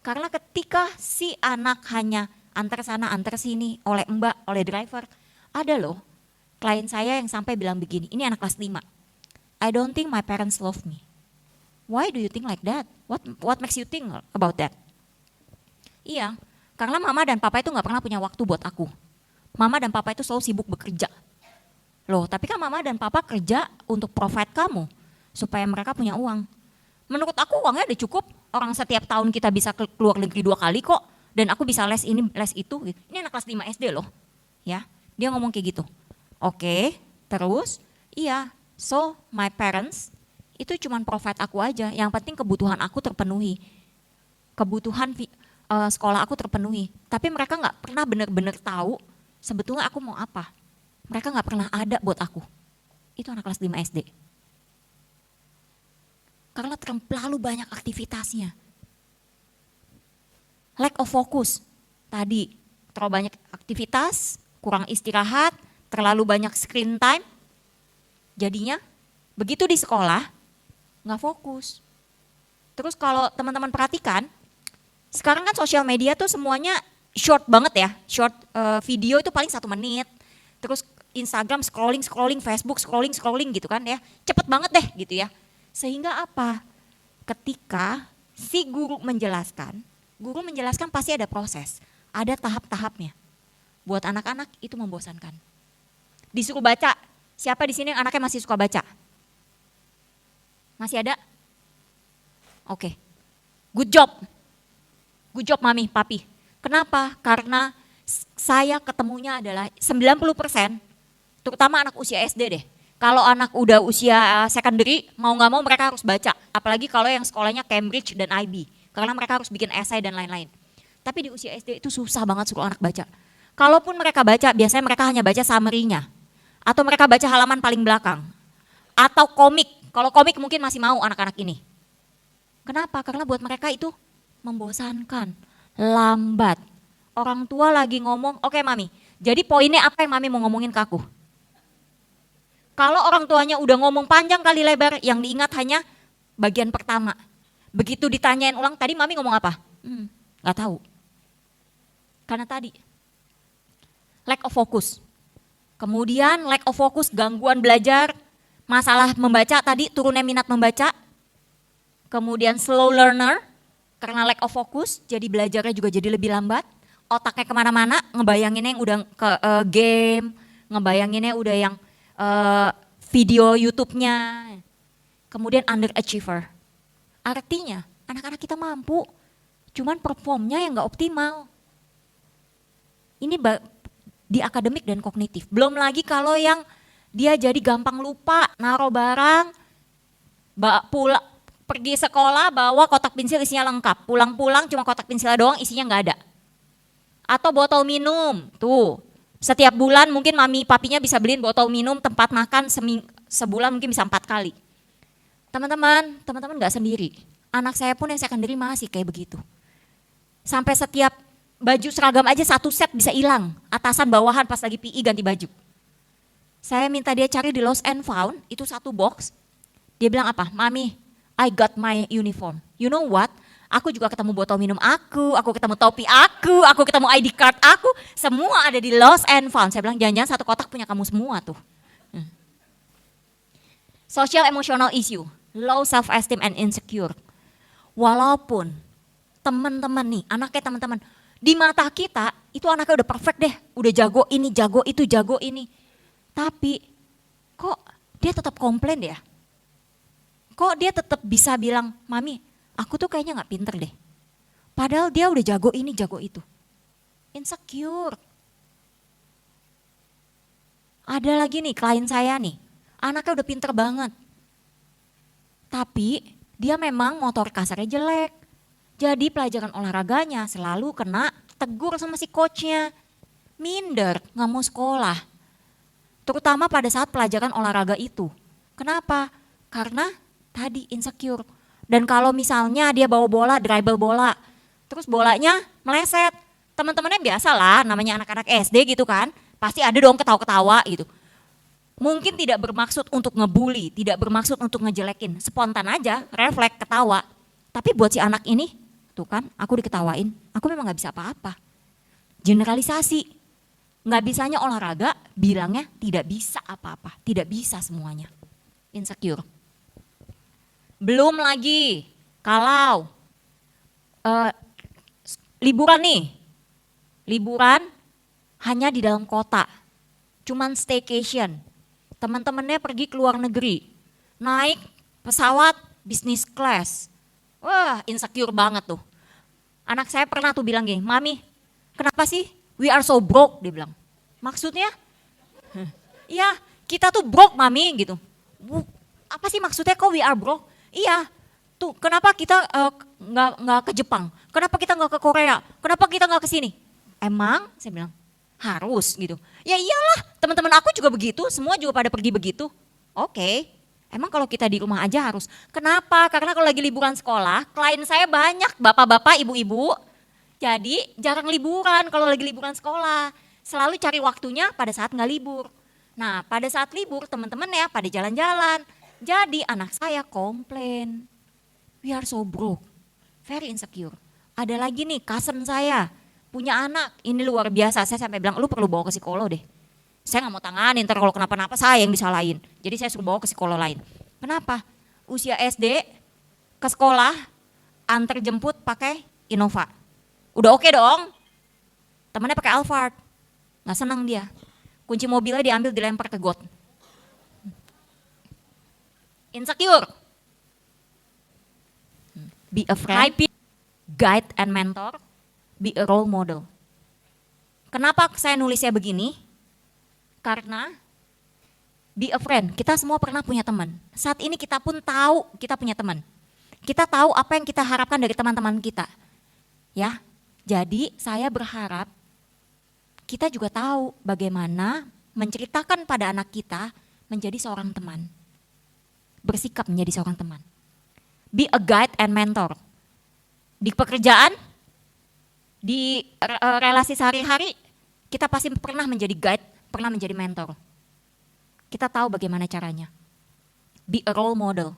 Karena ketika si anak hanya antar sana antar sini oleh mbak, oleh driver, ada loh klien saya yang sampai bilang begini, ini anak kelas 5. I don't think my parents love me. Why do you think like that? What makes you think about that? Iya, karena mama dan papa itu nggak pernah punya waktu buat aku. Mama dan papa itu selalu sibuk bekerja. Loh, tapi kan mama dan papa kerja untuk provide kamu supaya mereka punya uang. Menurut aku uangnya udah cukup. Orang setiap tahun kita bisa keluar negeri 2 kali kok. Dan aku bisa les ini, les itu. Ini anak kelas 5 SD loh. Ya, dia ngomong kayak gitu. Oke, terus iya. So my parents itu cuman provide aku aja. Yang penting kebutuhan aku terpenuhi. Kebutuhan sekolah aku terpenuhi. Tapi mereka nggak pernah benar-benar tahu sebetulnya aku mau apa. Mereka nggak pernah ada buat aku. Itu anak kelas 5 SD. Karena terlalu banyak aktivitasnya. Lack of focus. Tadi terlalu banyak aktivitas, kurang istirahat, terlalu banyak screen time. Jadinya begitu di sekolah nggak fokus. Terus kalau teman-teman perhatikan, sekarang kan sosial media tuh semuanya short banget ya. Short video itu paling 1 menit. Terus Instagram scrolling, Facebook scrolling gitu kan ya. Cepet banget deh gitu ya. Sehingga apa? Ketika si guru menjelaskan pasti ada proses, ada tahap-tahapnya. Buat anak-anak itu membosankan. Disuruh baca, siapa di sini yang anaknya masih suka baca? Masih ada? Oke, good job mami, papi. Kenapa? Karena saya ketemunya adalah 90%, terutama anak usia SD deh. Kalau anak udah usia secondary, mau nggak mau mereka harus baca. Apalagi kalau yang sekolahnya Cambridge dan IB. Karena mereka harus bikin esai dan lain-lain. Tapi di usia SD itu susah banget suruh anak baca. Kalaupun mereka baca, biasanya mereka hanya baca summary-nya. Atau mereka baca halaman paling belakang. Atau komik. Kalau komik mungkin masih mau anak-anak ini. Kenapa? Karena buat mereka itu membosankan, lambat. Orang tua lagi ngomong, oke mami, jadi poinnya apa yang mami mau ngomongin ke aku? Kalau orang tuanya udah ngomong panjang kali lebar, yang diingat hanya bagian pertama. Begitu ditanyain ulang, tadi mami ngomong apa? Gak tahu. Karena tadi, lack of focus. Kemudian lack of focus, gangguan belajar, masalah membaca tadi, turunnya minat membaca. Kemudian slow learner, karena lack of focus, jadi belajarnya juga jadi lebih lambat. Otaknya kemana-mana, ngebayanginnya yang udah ke game, ngebayanginnya udah yang video YouTube-nya. Kemudian underachiever. Artinya anak-anak kita mampu, cuman performnya yang gak optimal. Ini di akademik dan kognitif. Belum lagi kalau yang dia jadi gampang lupa, naruh barang, pergi sekolah bawa kotak pensil isinya lengkap. Pulang-pulang cuma kotak pensil doang, isinya gak ada. Atau botol minum, tuh. Setiap bulan mungkin mami papinya bisa beliin botol minum, tempat makan sebulan mungkin bisa 4 kali. Teman-teman gak sendiri. Anak saya pun yang secondary masih kayak begitu. Sampai setiap baju seragam aja satu set bisa hilang, atasan bawahan pas lagi PI ganti baju. Saya minta dia cari di Lost and Found, itu satu box. Dia bilang apa? Mami, I got my uniform. You know what? Aku juga ketemu botol minum aku ketemu topi aku ketemu ID card aku. Semua ada di Lost and Found. Saya bilang jangan-jangan satu kotak punya kamu semua tuh. Social emotional issue, low self esteem and insecure. Walaupun teman-teman nih, anaknya teman-teman, di mata kita itu anaknya udah perfect deh, udah jago ini, jago itu, jago ini. Tapi kok dia tetap komplain ya? Kok dia tetap bisa bilang, Mami, aku tuh kayaknya gak pinter deh. Padahal dia udah jago ini, jago itu. Insecure. Ada lagi nih klien saya nih, anaknya udah pinter banget. Tapi dia memang motor kasarnya jelek. Jadi pelajaran olahraganya selalu kena tegur sama si coachnya. Minder, gak mau sekolah. Terutama pada saat pelajaran olahraga itu. Kenapa? Karena tadi insecure. Dan kalau misalnya dia bawa bola, dribble bola, terus bolanya meleset. Teman-temannya biasa lah, namanya anak-anak SD gitu kan. Pasti ada dong ketawa-ketawa gitu. Mungkin tidak bermaksud untuk ngebully, tidak bermaksud untuk ngejelekin. Spontan aja, refleks, ketawa. Tapi buat si anak ini, tuh kan aku diketawain, aku memang gak bisa apa-apa. Generalisasi. Nggak bisanya olahraga, bilangnya tidak bisa apa-apa, tidak bisa semuanya. Insecure. Belum lagi kalau liburan nih, liburan hanya di dalam kota, cuman staycation. Teman-temannya pergi ke luar negeri, naik pesawat business class. Wah, insecure banget tuh. Anak saya pernah tuh bilang gini, Mami, kenapa sih we are so broke, dia bilang. Maksudnya? Iya, kita tuh broke Mami gitu. Apa sih maksudnya kok we are broke? Iya, tuh kenapa kita nggak ke Jepang? Kenapa kita nggak ke Korea? Kenapa kita nggak ke sini? Emang? Saya bilang, harus gitu. Ya iyalah, teman-teman aku juga begitu, semua juga pada pergi begitu. Oke, emang kalau kita di rumah aja harus. Kenapa? Karena kalau lagi liburan sekolah, klien saya banyak, bapak-bapak, ibu-ibu. Jadi jarang liburan kalau lagi liburan sekolah. Selalu cari waktunya pada saat nggak libur. Nah pada saat libur teman-teman ya pada jalan-jalan. Jadi anak saya komplain. We are so broke. Very insecure. Ada lagi nih cousin saya. Punya anak. Ini luar biasa. Saya sampai bilang lu perlu bawa ke psikolog deh. Saya nggak mau tanganin. Ntar kalau kenapa-napa saya yang disalahin. Jadi saya suruh bawa ke psikolog lain. Kenapa? Usia SD ke sekolah antar jemput pakai Innova. Udah oke dong, temannya pakai Alphard, nggak senang dia. Kunci mobilnya diambil dilempar ke got. Insecure. Be a friend, guide and mentor, be a role model. Kenapa saya nulisnya begini? Karena be a friend, kita semua pernah punya teman. Saat ini kita pun tahu kita punya teman. Kita tahu apa yang kita harapkan dari teman-teman kita. Ya. Jadi saya berharap kita juga tahu bagaimana menceritakan pada anak kita menjadi seorang teman. Bersikap menjadi seorang teman. Be a guide and mentor. Di pekerjaan, di relasi sehari-hari, kita pasti pernah menjadi guide, pernah menjadi mentor. Kita tahu bagaimana caranya. Be a role model.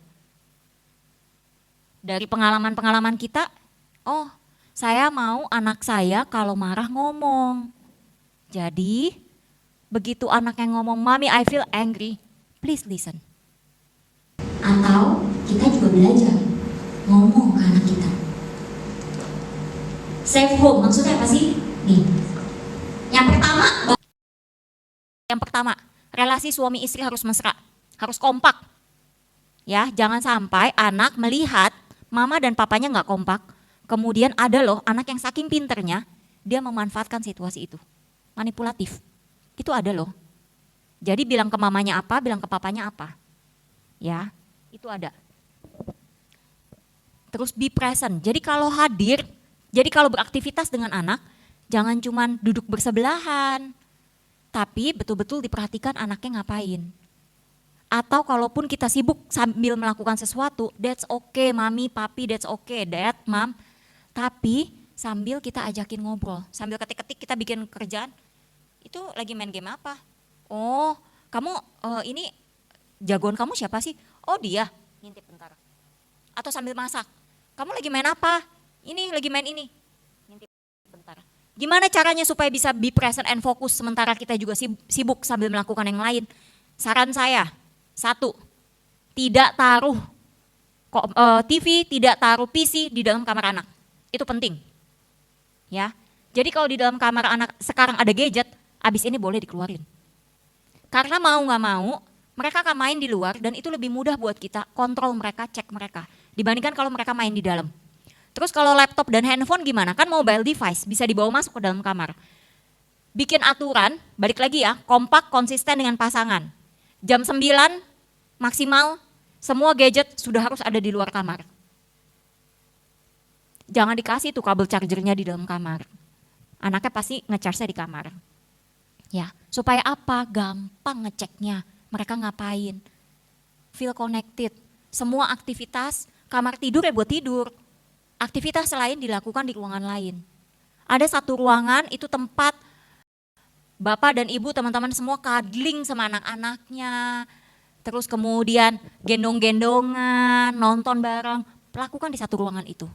Dari pengalaman-pengalaman kita, oh saya mau anak saya kalau marah ngomong. Jadi begitu anak yang ngomong, Mami I feel angry, please listen. Atau kita juga belajar ngomong ke anak kita. Safe home maksudnya apa sih? Nih, Yang pertama, relasi suami istri harus mesra, harus kompak. Ya, jangan sampai anak melihat mama dan papanya nggak kompak. Kemudian ada loh anak yang saking pinternya, dia memanfaatkan situasi itu. Manipulatif, itu ada loh. Jadi bilang ke mamanya apa, bilang ke papanya apa. Ya, itu ada. Terus be present, jadi kalau hadir, jadi kalau beraktivitas dengan anak, jangan cuman duduk bersebelahan. Tapi betul-betul diperhatikan anaknya ngapain. Atau kalaupun kita sibuk sambil melakukan sesuatu, that's okay mami, papi, that's okay, dad, mom. Tapi sambil kita ajakin ngobrol, sambil ketik-ketik kita bikin kerjaan, itu lagi main game apa? Oh, kamu ini jagoan kamu siapa sih? Oh dia, ngintip bentar. Atau sambil masak, kamu lagi main apa? Ini lagi main ini, ngintip bentar. Gimana caranya supaya bisa be present and fokus sementara kita juga sibuk sambil melakukan yang lain? Saran saya, 1, tidak taruh TV, tidak taruh PC di dalam kamar anak. Itu penting. Ya. Jadi kalau di dalam kamar anak sekarang ada gadget, abis ini boleh dikeluarin. Karena mau nggak mau, mereka akan main di luar dan itu lebih mudah buat kita kontrol mereka, cek mereka. Dibandingkan kalau mereka main di dalam. Terus kalau laptop dan handphone gimana? Kan mobile device bisa dibawa masuk ke dalam kamar. Bikin aturan, balik lagi ya, kompak, konsisten dengan pasangan. Jam 9 maksimal, semua gadget sudah harus ada di luar kamar. Jangan dikasih tuh kabel chargernya di dalam kamar. Anaknya pasti nge-charge-nya di kamar. Ya, supaya apa? Gampang ngeceknya. Mereka ngapain? Feel connected. Semua aktivitas, kamar tidur ya buat tidur. Aktivitas lain dilakukan di ruangan lain. Ada satu ruangan itu tempat bapak dan ibu, teman-teman semua cuddling sama anak-anaknya. Terus kemudian gendong-gendongan, nonton bareng. Lakukan di satu ruangan itu.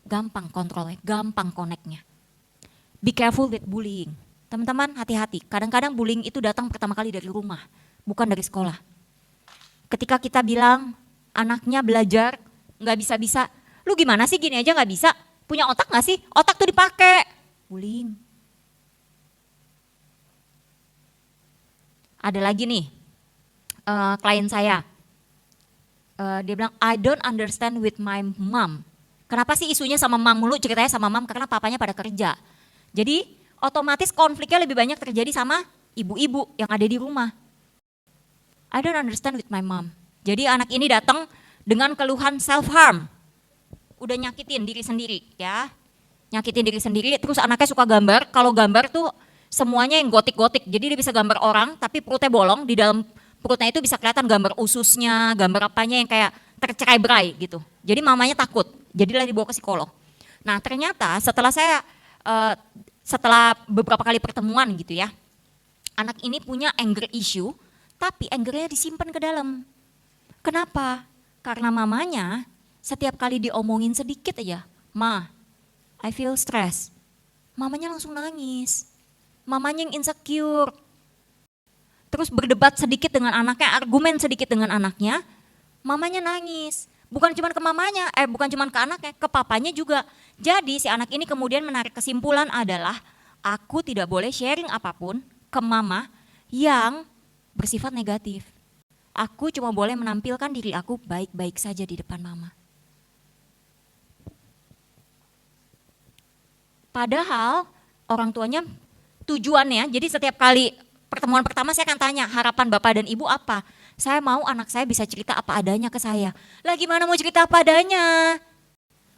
Gampang kontrolnya, gampang connect-nya. Be careful with bullying. Teman-teman hati-hati, kadang-kadang bullying itu datang pertama kali dari rumah, bukan dari sekolah. Ketika kita bilang anaknya belajar nggak bisa-bisa, lu gimana sih gini aja nggak bisa? Punya otak nggak sih? Otak tuh dipakai. Bullying. Ada lagi nih, klien saya, dia bilang I don't understand with my mom. Kenapa sih isunya sama mom mulu, ceritanya sama mom? Karena papanya pada kerja. Jadi otomatis konfliknya lebih banyak terjadi sama ibu-ibu yang ada di rumah. I don't understand with my mom. Jadi anak ini datang dengan keluhan self-harm. Udah nyakitin diri sendiri ya. Nyakitin diri sendiri, terus anaknya suka gambar. Kalau gambar tuh semuanya yang gotik-gotik. Jadi dia bisa gambar orang tapi perutnya bolong. Di dalam perutnya itu bisa kelihatan gambar ususnya, gambar apanya yang kayak tercerai-berai gitu. Jadi mamanya takut, jadilah dibawa ke psikolog. Nah ternyata setelah beberapa kali pertemuan gitu ya, anak ini punya anger issue, tapi angernya disimpan ke dalam. Kenapa? Karena mamanya setiap kali diomongin sedikit aja, Ma, I feel stress. Mamanya langsung nangis. Mamanya yang insecure. Terus berdebat sedikit dengan anaknya, argumen sedikit dengan anaknya, mamanya nangis. Bukan cuma ke mamanya, bukan cuma ke anaknya, ke papanya juga. Jadi si anak ini kemudian menarik kesimpulan adalah aku tidak boleh sharing apapun ke mama yang bersifat negatif. Aku cuma boleh menampilkan diri aku baik-baik saja di depan mama. Padahal orang tuanya tujuannya, jadi setiap kali pertemuan pertama saya akan tanya harapan bapak dan ibu apa? Saya mau anak saya bisa cerita apa adanya ke saya. Lah gimana mau cerita apa adanya?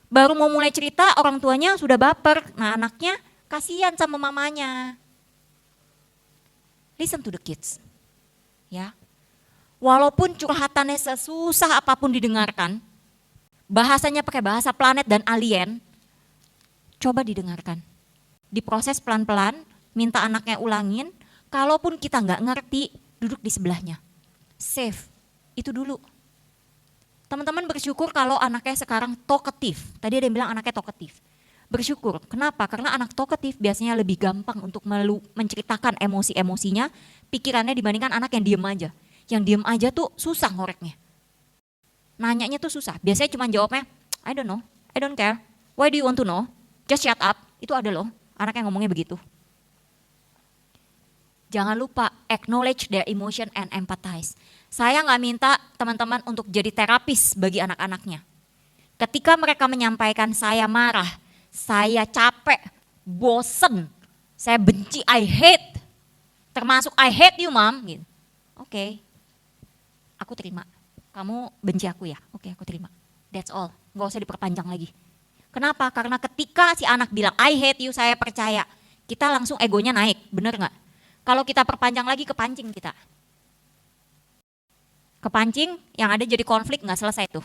Baru mau mulai cerita orang tuanya sudah baper. Nah anaknya kasihan sama mamanya. Listen to the kids. Ya. Walaupun curhatannya sesusah apapun didengarkan, bahasanya pakai bahasa planet dan alien, coba didengarkan. Diproses pelan-pelan, minta anaknya ulangin, kalaupun kita nggak ngerti, duduk di sebelahnya. Safe, itu dulu. Teman-teman bersyukur kalau anaknya sekarang talkative. Tadi ada yang bilang anaknya talkative. Bersyukur, kenapa? Karena anak talkative biasanya lebih gampang untuk menceritakan emosi-emosinya, pikirannya dibandingkan anak yang diem aja. Yang diem aja tuh susah ngoreknya. Nanyanya tuh susah, biasanya cuma jawabnya, I don't know, I don't care. Why do you want to know? Just shut up, itu ada loh, anak yang ngomongnya begitu. Jangan lupa acknowledge their emotion and empathize. Saya nggak minta teman-teman untuk jadi terapis bagi anak-anaknya. Ketika mereka menyampaikan saya marah, saya capek, bosen, saya benci, I hate. Termasuk I hate you mom. Gitu. Oke, aku terima. Kamu benci aku ya? Oke, aku terima. That's all, nggak usah diperpanjang lagi. Kenapa? Karena ketika si anak bilang I hate you, saya percaya. Kita langsung egonya naik, bener nggak? Kalau kita perpanjang lagi kepancing kita. Kepancing yang ada jadi konflik nggak selesai tuh.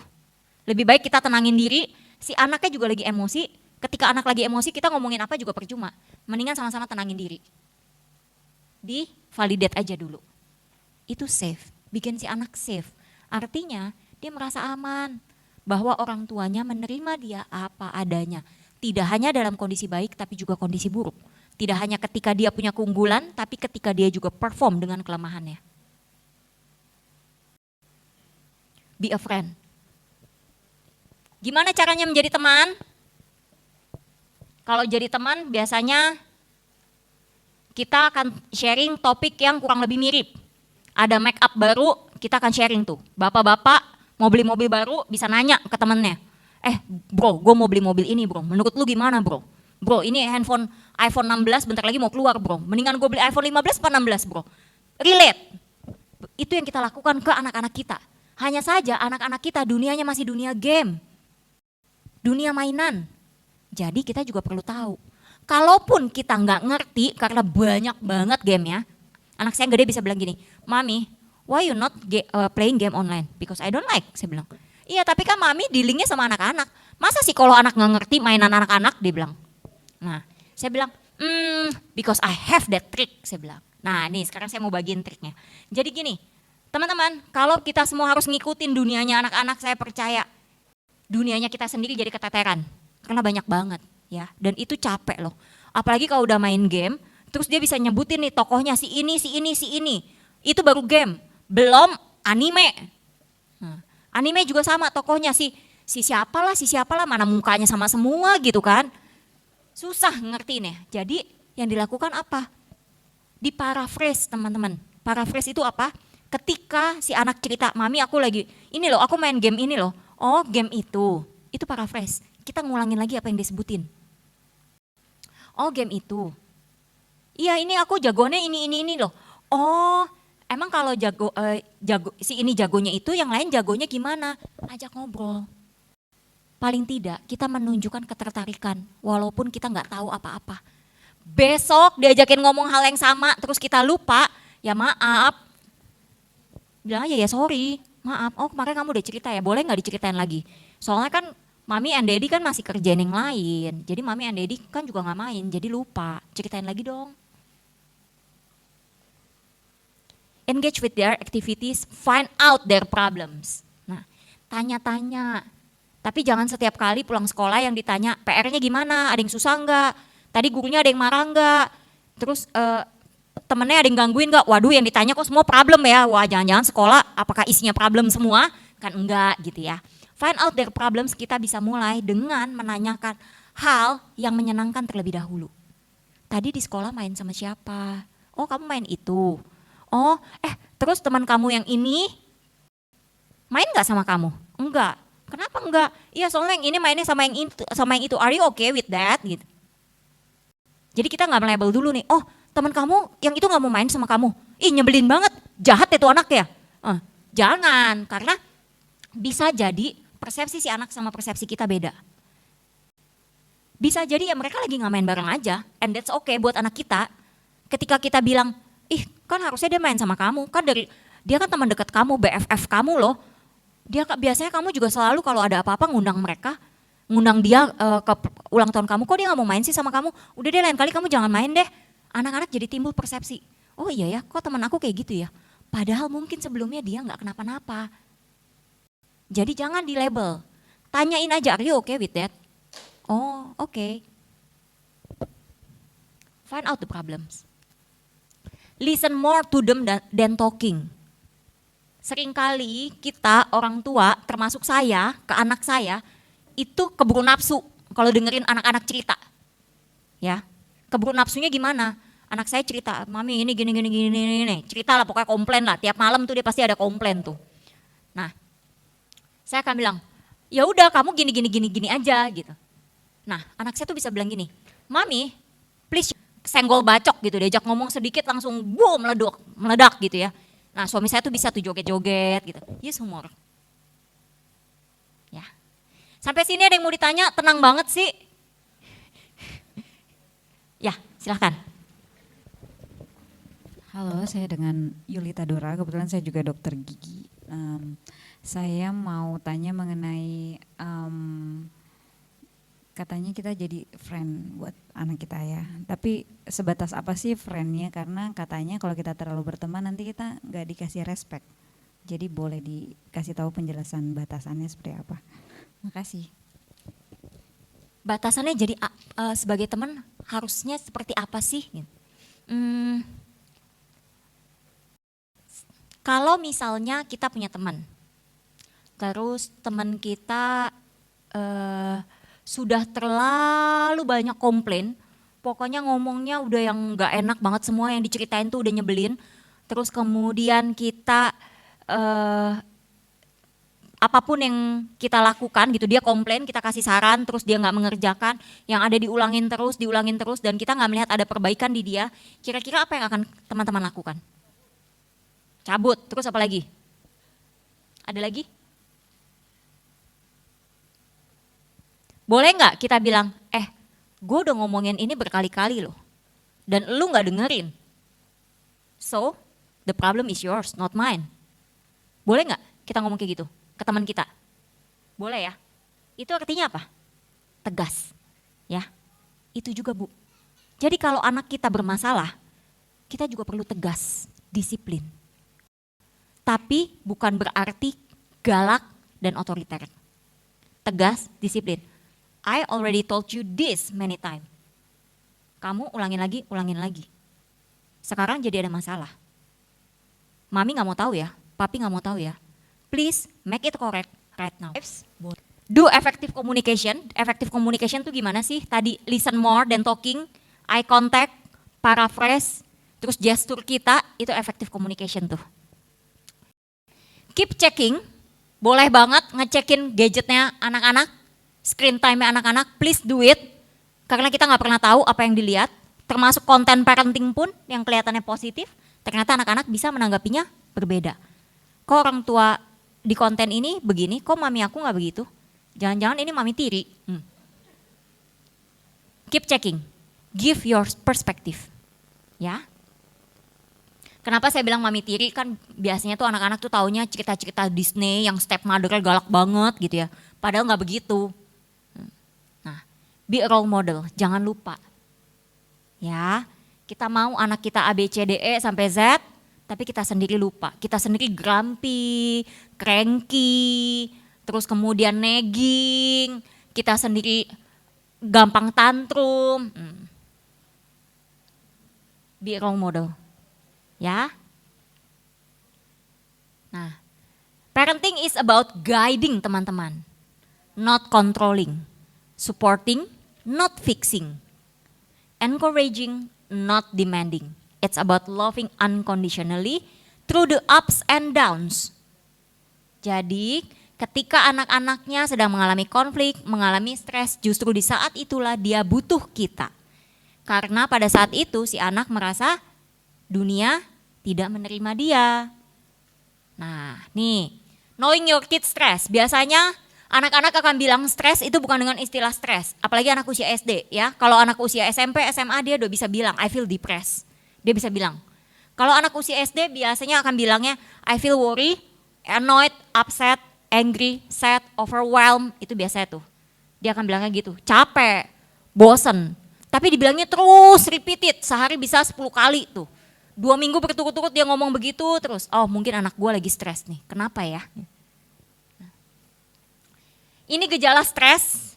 Lebih baik kita tenangin diri, si anaknya juga lagi emosi, Ketika anak lagi emosi kita ngomongin apa juga percuma. Mendingan sama-sama tenangin diri. Di validate aja dulu. Itu safe, bikin si anak safe. Artinya dia merasa aman bahwa orang tuanya menerima dia apa adanya. Tidak hanya dalam kondisi baik tapi juga kondisi buruk. Tidak hanya ketika dia punya keunggulan tapi ketika dia juga perform dengan kelemahannya. Be a friend. Gimana caranya menjadi teman? Kalau jadi teman biasanya kita akan sharing topik yang kurang lebih mirip. Ada make up baru, kita akan sharing tuh. Bapak-bapak mau beli mobil baru bisa nanya ke temennya. Bro, gue mau beli mobil ini bro, menurut lu gimana bro? Bro, ini handphone iPhone 16 bentar lagi mau keluar bro. Mendingan gue beli iPhone 15 apa 16 bro? Relate. Itu yang kita lakukan ke anak-anak kita. Hanya saja anak-anak kita dunianya masih dunia game. Dunia mainan. Jadi kita juga perlu tahu. Kalaupun kita nggak ngerti karena banyak banget gamenya. Anak saya yang gede bisa bilang gini, Mami, why you not playing game online? Because I don't like, saya bilang. Iya tapi kan Mami dealingnya sama anak-anak. Masa sih kalau anak nggak ngerti mainan anak-anak, dia bilang. Nah saya bilang, because I have that trick, saya bilang. Nah nih sekarang saya mau bagiin triknya. Jadi gini, teman-teman, kalau kita semua harus ngikutin dunianya anak-anak, saya percaya dunianya kita sendiri jadi keteteran. Karena banyak banget ya, dan itu capek loh. Apalagi kalau udah main game, terus dia bisa nyebutin nih tokohnya si ini, si ini, si ini. Itu baru game, belum anime. Nah, anime juga sama tokohnya si siapalah, mana mukanya sama semua gitu kan. Susah ngertiin ya. Jadi yang dilakukan apa? Diparaphrase teman-teman. Paraphrase itu apa? Ketika si anak cerita, Mami aku lagi, ini loh aku main game ini loh. Oh game itu paraphrase. Kita ngulangin lagi apa yang disebutin. Oh game itu. Iya ini aku jagonya ini loh. Oh emang kalau si ini jagonya itu yang lain jagonya gimana? Ajak ngobrol. Paling tidak kita menunjukkan ketertarikan walaupun kita nggak tahu apa-apa. Besok diajakin ngomong hal yang sama terus kita lupa, ya maaf. Bilang aja ya sorry, maaf. Oh kemarin kamu udah cerita ya, boleh nggak diceritain lagi? Soalnya kan Mami and Daddy kan masih kerjaan yang lain. Jadi Mami and Daddy kan juga gak main, jadi lupa. Ceritain lagi dong. Engage with their activities, find out their problems. Nah, tanya-tanya. Tapi jangan setiap kali pulang sekolah yang ditanya, PR-nya gimana, ada yang susah enggak? Tadi gurunya ada yang marah enggak? Terus temennya ada yang gangguin enggak? Waduh yang ditanya kok semua problem ya? Wah jangan-jangan sekolah apakah isinya problem semua? Kan enggak gitu ya. Find out their problems kita bisa mulai dengan menanyakan hal yang menyenangkan terlebih dahulu. Tadi di sekolah main sama siapa? Oh kamu main itu. Oh terus teman kamu yang ini main gak sama kamu? Enggak. Kenapa enggak? Iya soalnya yang ini mainnya sama yang itu. Are you okay with that? Gitu. Jadi kita gak melabel dulu nih. Oh teman kamu yang itu gak mau main sama kamu. Ih nyebelin banget. Jahat itu anak ya. Jangan karena bisa jadi persepsi si anak sama persepsi kita beda. Bisa jadi ya mereka lagi gak main bareng aja. And that's okay buat anak kita. Ketika kita bilang, kan harusnya dia main sama kamu. Kan dia kan teman dekat kamu, BFF kamu loh. Biasanya kamu juga selalu kalau ada apa-apa ngundang mereka. Ngundang dia ke ulang tahun kamu. Kok dia gak mau main sih sama kamu? Udah deh lain kali kamu jangan main deh. Anak-anak jadi timbul persepsi. Oh iya ya kok teman aku kayak gitu ya. Padahal mungkin sebelumnya dia gak kenapa-napa. Jadi jangan di label, tanyain aja, are you okay with that? Oh okay. Find out the problems. Listen more to them than talking. Seringkali kita orang tua, termasuk saya, ke anak saya, itu keburu nafsu kalau dengerin anak-anak cerita. Ya, keburu nafsunya gimana? Anak saya cerita, Mami ini gini, cerita lah pokoknya komplain lah, tiap malam tuh dia pasti ada komplain tuh. Nah, saya akan bilang, ya udah kamu gini aja gitu. Nah anak saya tuh bisa bilang gini, Mami please senggol bacok gitu, diajak ngomong sedikit langsung boom meledak gitu ya. Nah suami saya tuh bisa tuh joget-joget gitu, yes humor. Ya, sampai sini ada yang mau ditanya, tenang banget sih. Ya silahkan. Halo, saya dengan Yulita Dora, kebetulan saya juga dokter gigi. Saya mau tanya mengenai katanya kita jadi friend buat anak kita ya. Tapi sebatas apa sih friendnya? Karena katanya kalau kita terlalu berteman nanti kita nggak dikasih respect. Jadi boleh dikasih tahu penjelasan batasannya seperti apa? Makasih. Batasannya jadi sebagai teman harusnya seperti apa sih? Kalau misalnya kita punya teman, terus teman kita sudah terlalu banyak komplain, pokoknya ngomongnya udah yang nggak enak banget, semua yang diceritain tuh udah nyebelin, terus kemudian kita apapun yang kita lakukan gitu, dia komplain, kita kasih saran, terus dia nggak mengerjakan, yang ada diulangin terus, dan kita nggak melihat ada perbaikan di dia, kira-kira apa yang akan teman-teman lakukan? Cabut, terus apa lagi? Ada lagi? Boleh nggak kita bilang, gue udah ngomongin ini berkali-kali loh, dan lu nggak dengerin. So, the problem is yours, not mine. Boleh nggak kita ngomong kayak gitu ke teman kita? Boleh ya? Itu artinya apa? Tegas, ya. Itu juga Bu. Jadi kalau anak kita bermasalah, kita juga perlu tegas, disiplin. Tapi bukan berarti galak dan otoriter. Tegas, disiplin. I already told you this many times. Kamu ulangin lagi. Sekarang jadi ada masalah. Mami gak mau tahu ya, papi gak mau tahu ya. Please make it correct right now. Do effective communication. Effective communication tuh gimana sih? Tadi listen more than talking, eye contact, paraphrase, terus gestur kita, itu effective communication tuh. Keep checking, boleh banget ngecekin gadgetnya anak-anak, screen time-nya anak-anak, please do it. Karena kita nggak pernah tahu apa yang dilihat, termasuk konten parenting pun yang kelihatannya positif, ternyata anak-anak bisa menanggapinya berbeda. Kok orang tua di konten ini begini, kok mami aku nggak begitu? Jangan-jangan ini mami tiri. Keep checking, give your perspective, ya. Kenapa saya bilang mami tiri, kan biasanya tuh anak-anak tuh taunya cerita-cerita Disney yang stepmother-nya galak banget gitu ya. Padahal nggak begitu. Nah, be a role model, jangan lupa. Ya, kita mau anak kita A, B, C, D, E sampai Z, tapi kita sendiri lupa. Kita sendiri grumpy, cranky, terus kemudian nagging, kita sendiri gampang tantrum. Be a role model. Ya. Nah, parenting is about guiding teman-teman, not controlling, supporting, not fixing, encouraging, not demanding. It's about loving unconditionally through the ups and downs. Jadi, ketika anak-anaknya sedang mengalami konflik, mengalami stres, justru di saat itulah dia butuh kita. Karena pada saat itu si anak merasa dunia tidak menerima dia. Nah, nih, knowing your kids stress. Biasanya anak-anak akan bilang stres itu bukan dengan istilah stres. Apalagi anak usia SD ya. Kalau anak usia SMP, SMA dia udah bisa bilang I feel depressed. Dia bisa bilang. Kalau anak usia SD biasanya akan bilangnya I feel worry, annoyed, upset, angry, sad, overwhelmed. Itu biasanya tuh. Dia akan bilangnya gitu. Capek, bosen. Tapi dibilangnya terus repeated. Sehari bisa 10 kali tuh. 2 minggu berturut-turut dia ngomong begitu terus. Oh mungkin anak gue lagi stres nih. Kenapa ya? Ini gejala stres.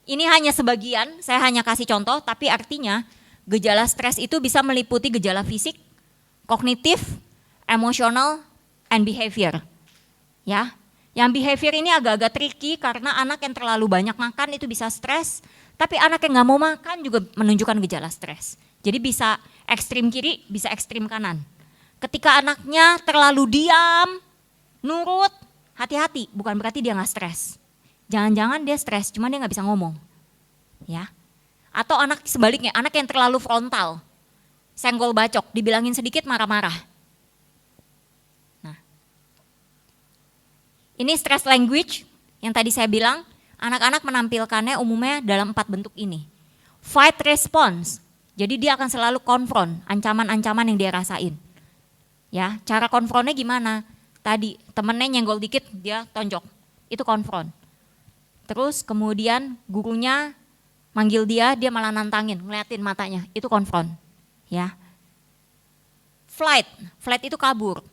Ini hanya sebagian. Saya hanya kasih contoh. Tapi artinya gejala stres itu bisa meliputi gejala fisik, kognitif, emosional, and behavior. Ya, yang behavior ini agak-agak tricky karena anak yang terlalu banyak makan itu bisa stres. Tapi anak yang nggak mau makan juga menunjukkan gejala stres. Jadi bisa ekstrim kiri, bisa ekstrim kanan. Ketika anaknya terlalu diam, nurut, hati-hati, bukan berarti dia nggak stres. Jangan-jangan dia stres, cuma dia nggak bisa ngomong. Ya. Atau anak sebaliknya, anak yang terlalu frontal, senggol bacok, dibilangin sedikit marah-marah. Nah, ini stress language yang tadi saya bilang, anak-anak menampilkannya umumnya dalam 4 bentuk ini. Fight response. Jadi dia akan selalu konfront ancaman-ancaman yang dia rasain. Ya, cara konfrontnya gimana? Tadi temennya nyenggol dikit dia tonjok. Itu konfront. Terus kemudian gurunya manggil dia malah nantangin, ngeliatin matanya, itu konfront. Ya. Flight itu kabur.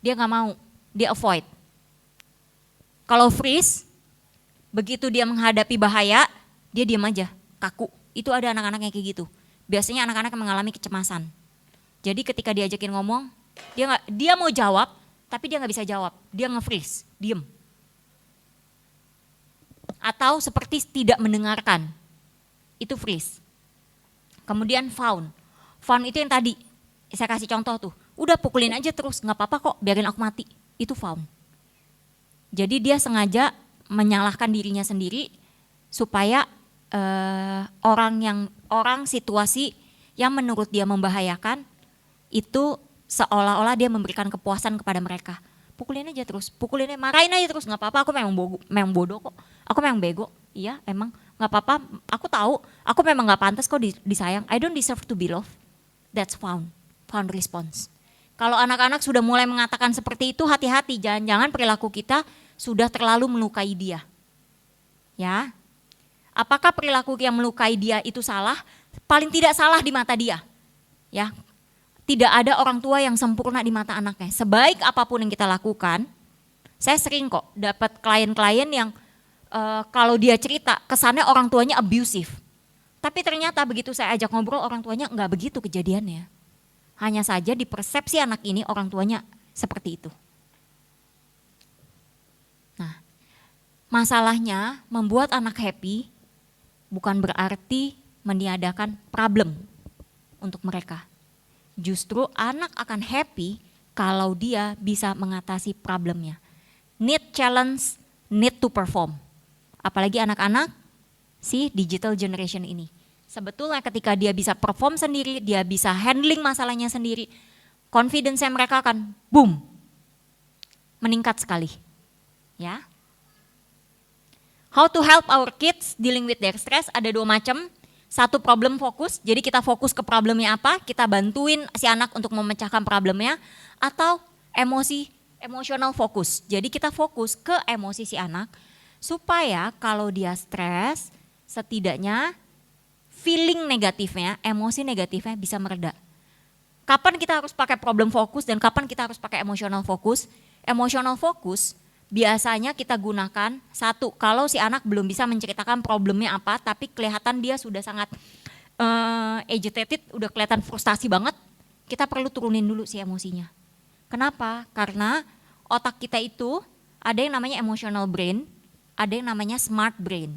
Dia nggak mau, dia avoid. Kalau freeze, begitu dia menghadapi bahaya, dia diam aja, kaku. Itu ada anak-anak yang kayak gitu. Biasanya anak-anak yang mengalami kecemasan. Jadi ketika diajakin ngomong, dia mau jawab, tapi dia nggak bisa jawab. Dia nge-freeze, diem. Atau seperti tidak mendengarkan, itu freeze. Kemudian fawn itu yang tadi saya kasih contoh tuh, udah pukulin aja terus, nggak apa-apa kok, biarin aku mati, itu fawn. Jadi dia sengaja menyalahkan dirinya sendiri supaya situasi yang menurut dia membahayakan itu seolah-olah dia memberikan kepuasan kepada mereka. Pukulin aja terus, marahin aja terus, nggak apa-apa, aku memang bodoh kok, aku memang bego, iya emang nggak apa-apa, aku tahu, aku memang nggak pantas kok disayang, I don't deserve to be loved. That's fawn response. Kalau anak-anak sudah mulai mengatakan seperti itu, hati-hati, jangan-jangan perilaku kita sudah terlalu melukai dia. Ya, apakah perilaku yang melukai dia itu salah? Paling tidak salah di mata dia. Ya, tidak ada orang tua yang sempurna di mata anaknya. Sebaik apapun yang kita lakukan, saya sering kok dapat klien-klien yang kalau dia cerita kesannya orang tuanya abusive. Tapi ternyata begitu saya ajak ngobrol, orang tuanya enggak begitu kejadiannya. Hanya saja di persepsi anak ini orang tuanya seperti itu. Nah, masalahnya membuat anak happy bukan berarti meniadakan problem untuk mereka. Justru anak akan happy kalau dia bisa mengatasi problemnya. Need challenge, need to perform. Apalagi anak-anak si digital generation ini. Sebetulnya ketika dia bisa perform sendiri, dia bisa handling masalahnya sendiri, confidence-nya mereka akan boom, meningkat sekali. Ya. How to help our kids dealing with their stress, ada dua macam. Satu problem fokus, jadi kita fokus ke problemnya apa, kita bantuin si anak untuk memecahkan problemnya. Atau emotional fokus, jadi kita fokus ke emosi si anak, supaya kalau dia stres, setidaknya feeling negatifnya, emosi negatifnya bisa mereda. Kapan kita harus pakai problem fokus dan kapan kita harus pakai emotional fokus? Emotional fokus biasanya kita gunakan satu, kalau si anak belum bisa menceritakan problemnya apa, tapi kelihatan dia sudah sangat agitated, udah kelihatan frustasi banget, kita perlu turunin dulu si emosinya. Kenapa? Karena otak kita itu ada yang namanya emotional brain, ada yang namanya smart brain.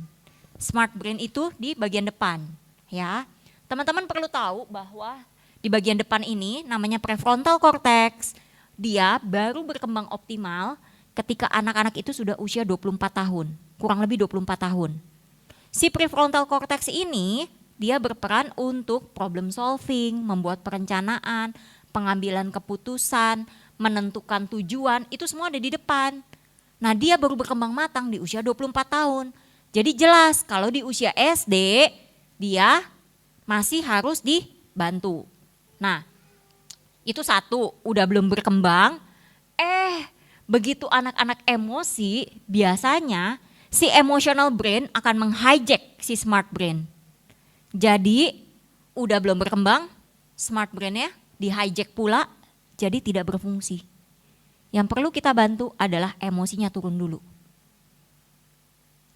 Smart brain itu di bagian depan, ya. Teman-teman perlu tahu bahwa di bagian depan ini namanya prefrontal cortex, dia baru berkembang optimal ketika anak-anak itu sudah usia 24 tahun, kurang lebih 24 tahun. Si prefrontal cortex ini dia berperan untuk problem solving, membuat perencanaan, pengambilan keputusan, menentukan tujuan, itu semua ada di depan. Nah, dia baru berkembang matang di usia 24 tahun. Jadi jelas kalau di usia SD dia masih harus dibantu. Nah, itu satu, udah belum berkembang. Begitu anak-anak emosi, biasanya si emotional brain akan menghijack si smart brain. Jadi udah belum berkembang, smart brainnya dihijack pula, jadi tidak berfungsi. Yang perlu kita bantu adalah emosinya turun dulu.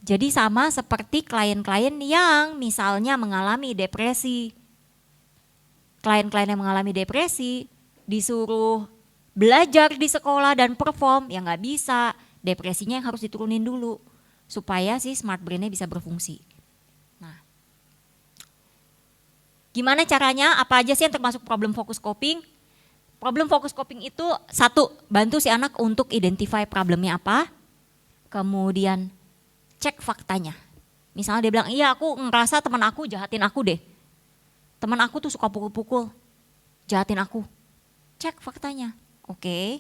Jadi sama seperti klien-klien yang misalnya mengalami depresi. Klien-klien yang mengalami depresi disuruh belajar di sekolah dan perform, ya nggak bisa, depresinya yang harus diturunin dulu supaya si smart brain-nya bisa berfungsi. Nah, gimana caranya? Apa aja sih yang termasuk problem focus coping? Problem focus coping itu satu, bantu si anak untuk identify problemnya apa, kemudian cek faktanya. Misalnya dia bilang, iya aku ngerasa teman aku jahatin aku deh. Teman aku tuh suka pukul-pukul, jahatin aku. Cek faktanya. Oke,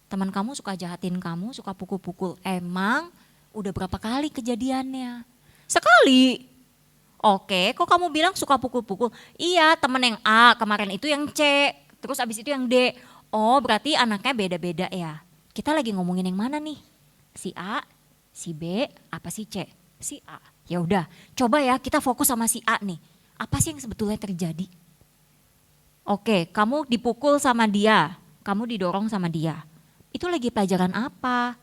teman kamu suka jahatin kamu, suka pukul-pukul. Emang udah berapa kali kejadiannya? Sekali. Oke, kok kamu bilang suka pukul-pukul? Iya, teman yang A, kemarin itu yang C, terus abis itu yang D. Oh, berarti anaknya beda-beda ya. Kita lagi ngomongin yang mana nih? Si A, Si B, apa si C? Si A. Ya udah, coba ya kita fokus sama si A nih. Apa sih yang sebetulnya terjadi? Oke, kamu dipukul sama dia, kamu didorong sama dia. Itu lagi pelajaran apa?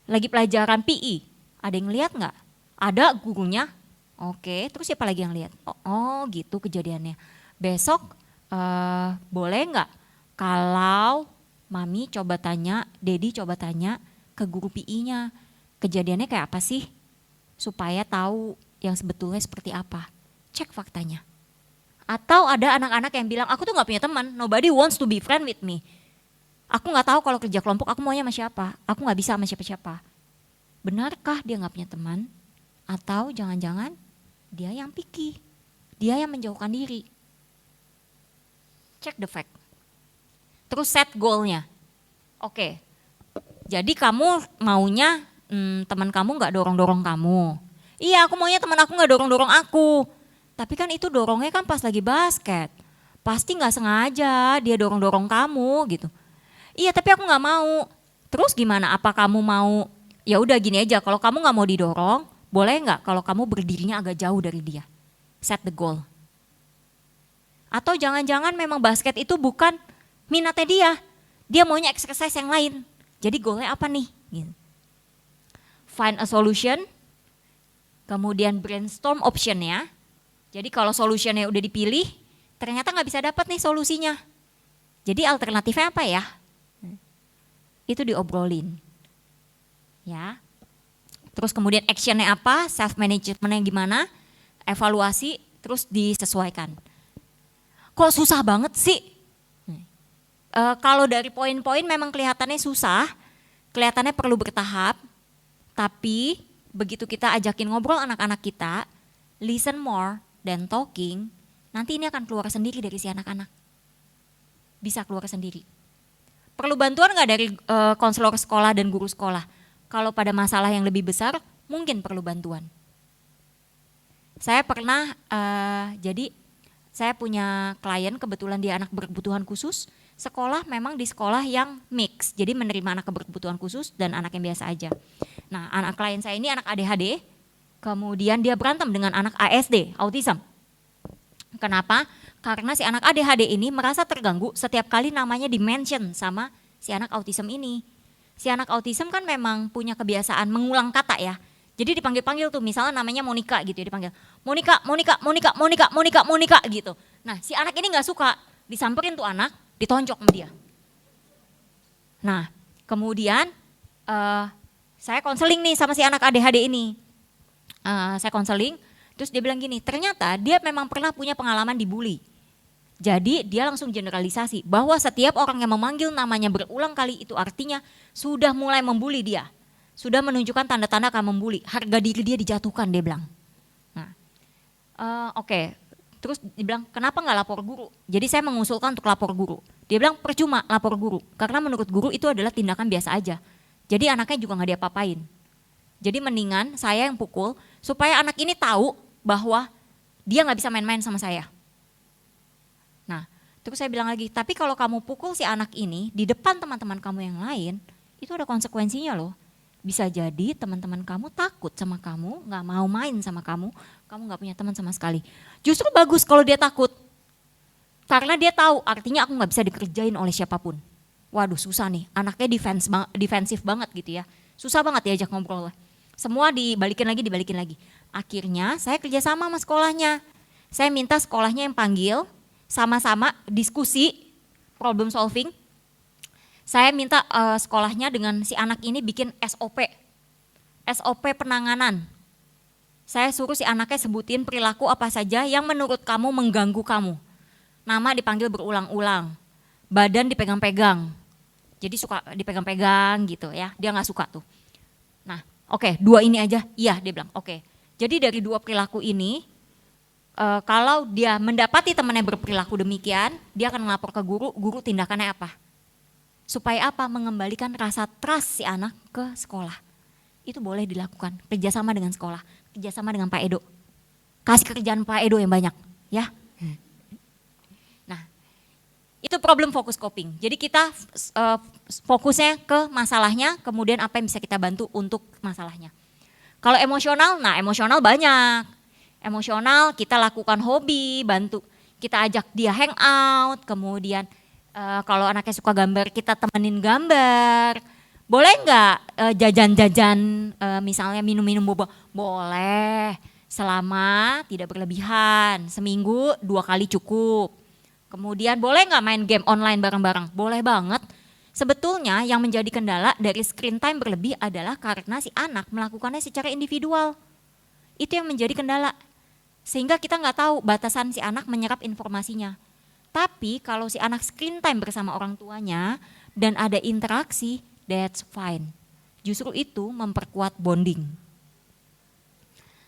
Lagi pelajaran PI. Ada yang lihat nggak? Ada gurunya. Oke, terus siapa lagi yang lihat? Oh gitu kejadiannya. Besok boleh nggak kalau Mami coba tanya, Dedi coba tanya ke guru PI-nya. Kejadiannya kayak apa sih? Supaya tahu yang sebetulnya seperti apa. Cek faktanya. Atau ada anak-anak yang bilang, aku tuh gak punya teman, nobody wants to be friend with me. Aku gak tahu kalau kerja kelompok aku maunya sama siapa, aku gak bisa sama siapa-siapa. Benarkah dia gak punya teman? Atau jangan-jangan dia yang picky, dia yang menjauhkan diri. Check the fact. Terus set goalnya. Oke, jadi kamu maunya teman kamu gak dorong-dorong kamu. Iya, aku maunya teman aku gak dorong-dorong aku. Tapi kan itu dorongnya kan pas lagi basket. Pasti gak sengaja dia dorong-dorong kamu gitu. Iya, tapi aku gak mau. Terus gimana? Apa kamu mau? Ya udah gini aja, kalau kamu gak mau didorong, boleh gak kalau kamu berdirinya agak jauh dari dia? Set the goal. Atau jangan-jangan memang basket itu bukan minatnya dia. Dia maunya exercise yang lain. Jadi goalnya apa nih? Gitu. Find a solution, kemudian brainstorm optionnya. Jadi kalau solutionnya udah dipilih, ternyata nggak bisa dapat nih solusinya. Jadi alternatifnya apa ya? Itu diobrolin. Ya. Terus kemudian actionnya apa, self managementnya gimana, evaluasi, terus disesuaikan. Kok susah banget sih? Kalau dari poin-poin memang kelihatannya susah, kelihatannya perlu bertahap, tapi begitu kita ajakin ngobrol anak-anak kita, listen more than talking, nanti ini akan keluar sendiri dari si anak-anak. Bisa keluar sendiri. Perlu bantuan nggak dari konselor sekolah dan guru sekolah? Kalau pada masalah yang lebih besar, mungkin perlu bantuan. Saya pernah, jadi saya punya klien kebetulan dia anak berkebutuhan khusus, sekolah memang di sekolah yang mix, jadi menerima anak berkebutuhan khusus dan anak yang biasa aja. Nah, anak klien saya ini anak ADHD, kemudian dia berantem dengan anak ASD, autism. Kenapa? Karena si anak ADHD ini merasa terganggu setiap kali namanya di-mention sama si anak autism ini. Si anak autism kan memang punya kebiasaan mengulang kata ya. Jadi dipanggil-panggil tuh, misalnya namanya Monica gitu ya, dipanggil Monica, Monica, Monica, Monica, Monica, Monica gitu. Nah, si anak ini nggak suka, disamperin tuh anak, ditonjok sama dia. Nah, kemudian saya konseling nih sama si anak ADHD ini. Saya konseling, terus dia bilang gini, ternyata dia memang pernah punya pengalaman dibully. Jadi dia langsung generalisasi bahwa setiap orang yang memanggil namanya berulang kali itu artinya sudah mulai membuli dia. Sudah menunjukkan tanda-tanda akan membuli. Harga diri dia dijatuhkan, dia bilang. Nah, oke. Terus dia bilang, kenapa nggak lapor guru? Jadi saya mengusulkan untuk lapor guru. Dia bilang, percuma lapor guru. Karena menurut guru itu adalah tindakan biasa aja. Jadi anaknya juga nggak diapa-apain. Jadi mendingan saya yang pukul, supaya anak ini tahu bahwa dia nggak bisa main-main sama saya. Nah, terus saya bilang lagi, tapi kalau kamu pukul si anak ini di depan teman-teman kamu yang lain, itu ada konsekuensinya loh. Bisa jadi teman-teman kamu takut sama kamu, nggak mau main sama kamu nggak punya teman sama sekali. Justru bagus kalau dia takut, karena dia tahu artinya aku nggak bisa dikerjain oleh siapapun. Waduh susah nih, anaknya defensif banget gitu ya, susah banget diajak ngobrol. Semua dibalikin lagi. Akhirnya saya kerjasama sama sekolahnya, saya minta sekolahnya yang panggil, sama-sama diskusi, problem solving. Saya minta sekolahnya dengan si anak ini bikin SOP penanganan. Saya suruh si anaknya sebutin perilaku apa saja yang menurut kamu mengganggu kamu. Nama dipanggil berulang-ulang, badan dipegang-pegang. Jadi suka dipegang-pegang gitu ya, dia nggak suka tuh. Nah, oke, 2 ini aja, iya dia bilang, oke. Jadi dari 2 perilaku ini, kalau dia mendapati temannya berperilaku demikian, dia akan melapor ke guru, guru tindakannya apa? Supaya apa? Mengembalikan rasa trust si anak ke sekolah. Itu boleh dilakukan, kerjasama dengan sekolah, kerjasama dengan Pak Edo. Kasih kerjaan Pak Edo yang banyak, ya. Nah, itu problem focus coping. Jadi kita fokusnya ke masalahnya, kemudian apa yang bisa kita bantu untuk masalahnya. Kalau emosional, nah emosional banyak. Emosional kita lakukan hobi, bantu kita ajak dia hangout, kemudian kalau anaknya suka gambar kita temenin gambar. Boleh nggak jajan-jajan misalnya minum-minum boba? Boleh, selama tidak berlebihan, seminggu 2 kali cukup. Kemudian boleh nggak main game online bareng-bareng? Boleh banget. Sebetulnya yang menjadi kendala dari screen time berlebih adalah karena si anak melakukannya secara individual. Itu yang menjadi kendala. Sehingga kita nggak tahu batasan si anak menyerap informasinya. Tapi kalau si anak screen time bersama orang tuanya dan ada interaksi, that's fine. Justru itu memperkuat bonding.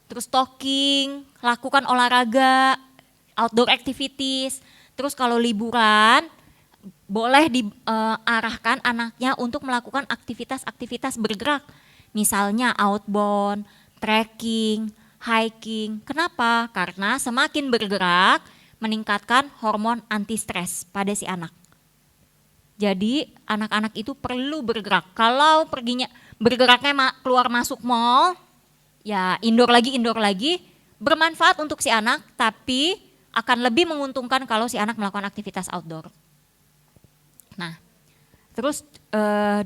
Terus talking, lakukan olahraga, outdoor activities. Terus kalau liburan, boleh diarahkan anaknya untuk melakukan aktivitas-aktivitas bergerak. Misalnya outbound, trekking, hiking. Kenapa? Karena semakin bergerak meningkatkan hormon anti-stres pada si anak. Jadi anak-anak itu perlu bergerak. Kalau perginya bergeraknya keluar masuk mall, ya indoor lagi, bermanfaat untuk si anak, tapi akan lebih menguntungkan kalau si anak melakukan aktivitas outdoor. Nah, terus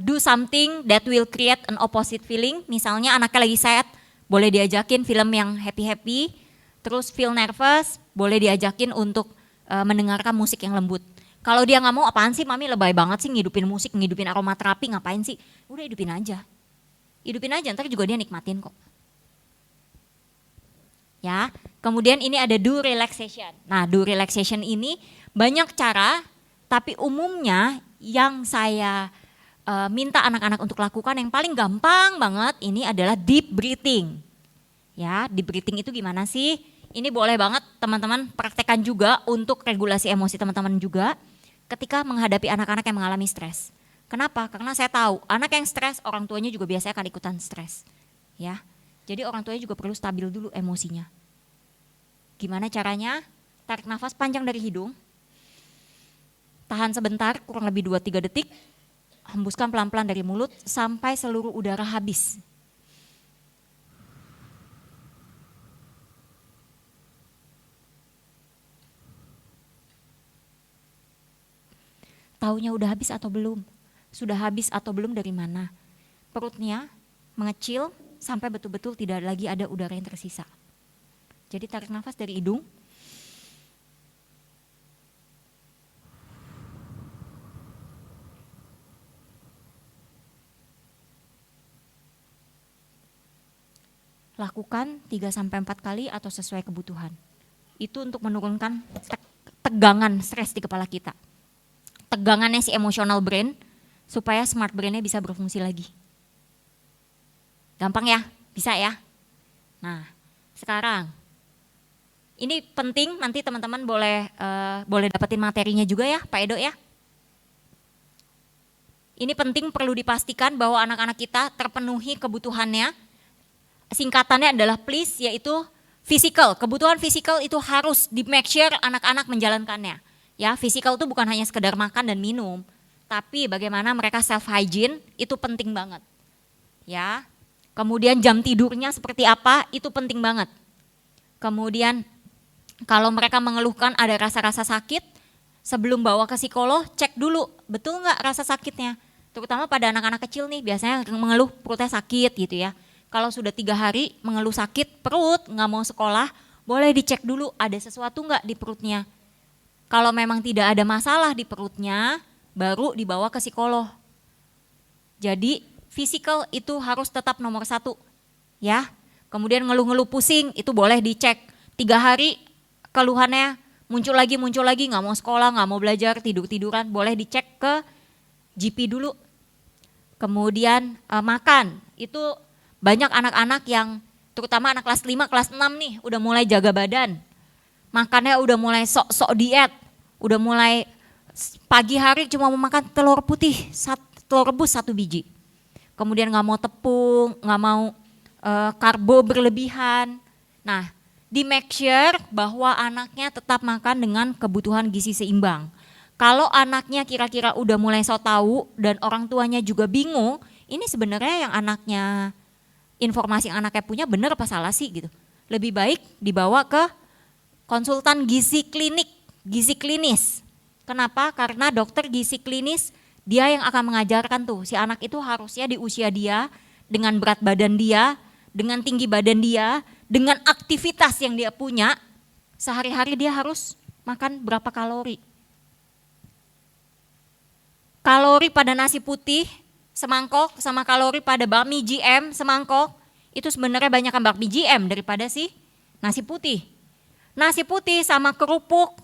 do something that will create an opposite feeling. Misalnya anaknya lagi sad, boleh diajakin film yang happy-happy. Terus feel nervous, boleh diajakin untuk mendengarkan musik yang lembut. Kalau dia nggak mau, apaan sih mami lebay banget sih ngidupin musik, ngidupin aromaterapi, ngapain sih? Udah hidupin aja. Hidupin aja, ntar juga dia nikmatin kok. Ya, kemudian ini ada do relaxation. Nah, do relaxation ini banyak cara, tapi umumnya yang saya minta anak-anak untuk lakukan yang paling gampang banget ini adalah deep breathing. Ya, deep breathing itu gimana sih? Ini boleh banget teman-teman praktekkan juga untuk regulasi emosi teman-teman juga ketika menghadapi anak-anak yang mengalami stres. Kenapa? Karena saya tahu anak yang stres, orang tuanya juga biasanya akan ikutan stres. Ya, jadi orang tuanya juga perlu stabil dulu emosinya. Gimana caranya? Tarik nafas panjang dari hidung. Tahan sebentar, kurang lebih 2-3 detik, hembuskan pelan-pelan dari mulut sampai seluruh udara habis. Taunya udah habis atau belum? Sudah habis atau belum dari mana? Perutnya mengecil sampai betul-betul tidak lagi ada udara yang tersisa. Jadi tarik nafas dari hidung. Lakukan 3-4 kali atau sesuai kebutuhan. Itu untuk menurunkan tegangan stres di kepala kita. Tegangannya si emotional brain supaya smart brainnya bisa berfungsi lagi. Gampang ya? Bisa ya? Nah, sekarang ini penting, nanti teman-teman boleh dapetin materinya juga ya Pak Edo ya. Ini penting, perlu dipastikan bahwa anak-anak kita terpenuhi kebutuhannya. Singkatannya adalah please, yaitu physical. Kebutuhan physical itu harus di make sure anak-anak menjalankannya. Ya, physical itu bukan hanya sekedar makan dan minum, tapi bagaimana mereka self hygiene itu penting banget. Ya. Kemudian jam tidurnya seperti apa itu penting banget. Kemudian kalau mereka mengeluhkan ada rasa-rasa sakit, sebelum bawa ke psikolog cek dulu betul nggak rasa sakitnya. Terutama pada anak-anak kecil nih, biasanya mengeluh perutnya sakit gitu ya. Kalau sudah 3 hari mengeluh sakit perut, nggak mau sekolah, boleh dicek dulu ada sesuatu nggak di perutnya. Kalau memang tidak ada masalah di perutnya, baru dibawa ke psikolog. Jadi physical itu harus tetap nomor 1 ya. Kemudian ngeluh-ngeluh pusing itu boleh dicek. 3 hari keluhannya muncul lagi, nggak mau sekolah, nggak mau belajar, tidur-tiduran, boleh dicek ke GP dulu. Kemudian makan, itu banyak anak-anak yang terutama anak kelas 5, kelas 6 nih udah mulai jaga badan. Makannya udah mulai sok-sok diet, udah mulai pagi hari cuma mau makan telur putih, telur rebus 1 biji. Kemudian nggak mau tepung, nggak mau karbo berlebihan. Nah, di make sure bahwa anaknya tetap makan dengan kebutuhan gizi seimbang. Kalau anaknya kira-kira udah mulai sok tahu dan orang tuanya juga bingung, ini sebenarnya yang anaknya informasi yang anaknya punya benar apa salah sih gitu. Lebih baik dibawa ke konsultan gizi klinis. Kenapa? Karena dokter gizi klinis dia yang akan mengajarkan tuh si anak itu harusnya di usia dia, dengan berat badan dia, dengan tinggi badan dia, dengan aktivitas yang dia punya, sehari-hari dia harus makan berapa kalori. Kalori pada nasi putih semangkok sama kalori pada bakmi GM semangkok itu sebenarnya banyakkan bakmi GM daripada si nasi putih. Nasi putih sama kerupuk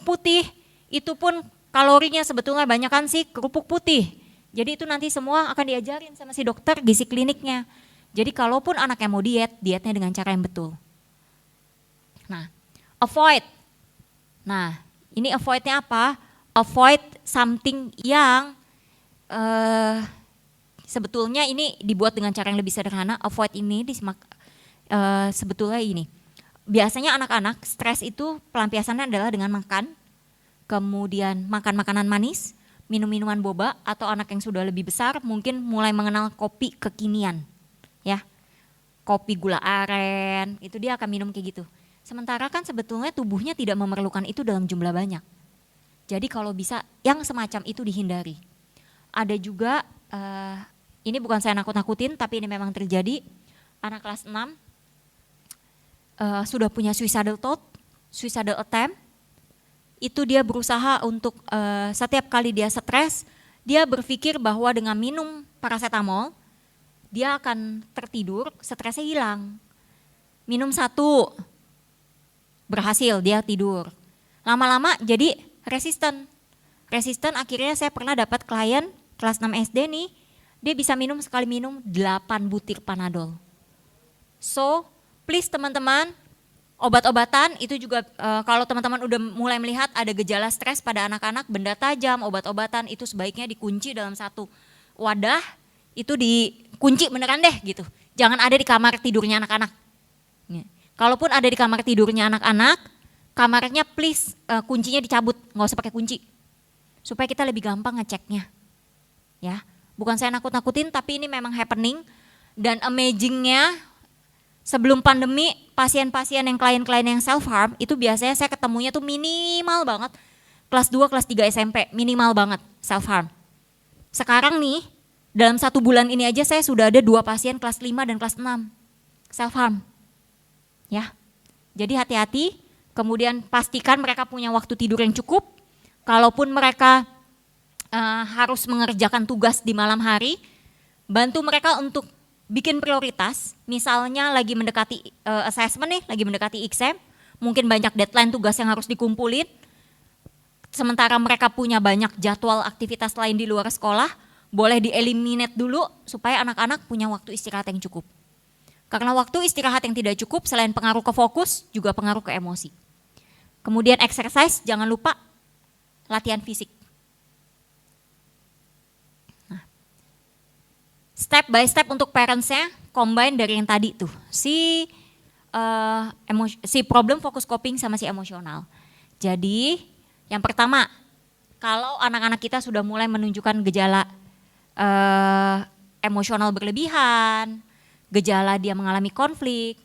putih itu pun kalorinya sebetulnya banyakkan si kerupuk putih. Jadi itu nanti semua akan diajarin sama si dokter gizi kliniknya. Jadi kalaupun anaknya mau dietnya dengan cara yang betul. Nah, avoid. Nah, ini avoidnya apa? Avoid something yang sebetulnya ini dibuat dengan cara yang lebih sederhana. Avoid ini sebetulnya ini. Biasanya anak-anak stres itu pelampiasannya adalah dengan makan, kemudian makan makanan manis, minum minuman boba, atau anak yang sudah lebih besar mungkin mulai mengenal kopi kekinian. Ya, kopi gula aren, itu dia akan minum kayak gitu. Sementara kan sebetulnya tubuhnya tidak memerlukan itu dalam jumlah banyak. Jadi kalau bisa yang semacam itu dihindari. Ada juga, ini bukan saya nakut-nakutin tapi ini memang terjadi, anak kelas 6 sudah punya suicidal thought, suicidal attempt, itu dia berusaha untuk setiap kali dia stres, dia berpikir bahwa dengan minum paracetamol, dia akan tertidur, stresnya hilang. Minum 1, berhasil dia tidur. Lama-lama jadi resisten akhirnya saya pernah dapat klien kelas 6 SD nih, dia bisa minum sekali minum 8 butir Panadol. So please teman-teman, obat-obatan itu juga kalau teman-teman udah mulai melihat ada gejala stres pada anak-anak, benda tajam, obat-obatan itu sebaiknya dikunci dalam satu wadah, itu dikunci beneran deh gitu. Jangan ada di kamar tidurnya anak-anak. Kalaupun ada di kamar tidurnya anak-anak, kamarnya please kuncinya dicabut, nggak usah pakai kunci. Supaya kita lebih gampang ngeceknya. Ya, bukan saya nakut-nakutin tapi ini memang happening dan amazingnya sebelum pandemi pasien-pasien yang klien-klien yang self harm itu biasanya saya ketemunya tuh minimal banget kelas 2, kelas 3 SMP, minimal banget self harm. Sekarang nih dalam 1 bulan ini aja saya sudah ada 2 pasien kelas 5 dan kelas 6 self harm. Ya. Jadi hati-hati, kemudian pastikan mereka punya waktu tidur yang cukup. Kalaupun mereka harus mengerjakan tugas di malam hari, bantu mereka untuk bikin prioritas, misalnya lagi mendekati assessment nih, lagi mendekati exam, mungkin banyak deadline tugas yang harus dikumpulin, sementara mereka punya banyak jadwal aktivitas lain di luar sekolah, boleh di-eliminate dulu supaya anak-anak punya waktu istirahat yang cukup. Karena waktu istirahat yang tidak cukup selain pengaruh ke fokus, juga pengaruh ke emosi. Kemudian exercise, jangan lupa latihan fisik. Step by step untuk parentsnya, combine dari yang tadi tuh, si problem fokus coping sama si emosional. Jadi yang pertama, kalau anak-anak kita sudah mulai menunjukkan gejala emosional berlebihan, gejala dia mengalami konflik,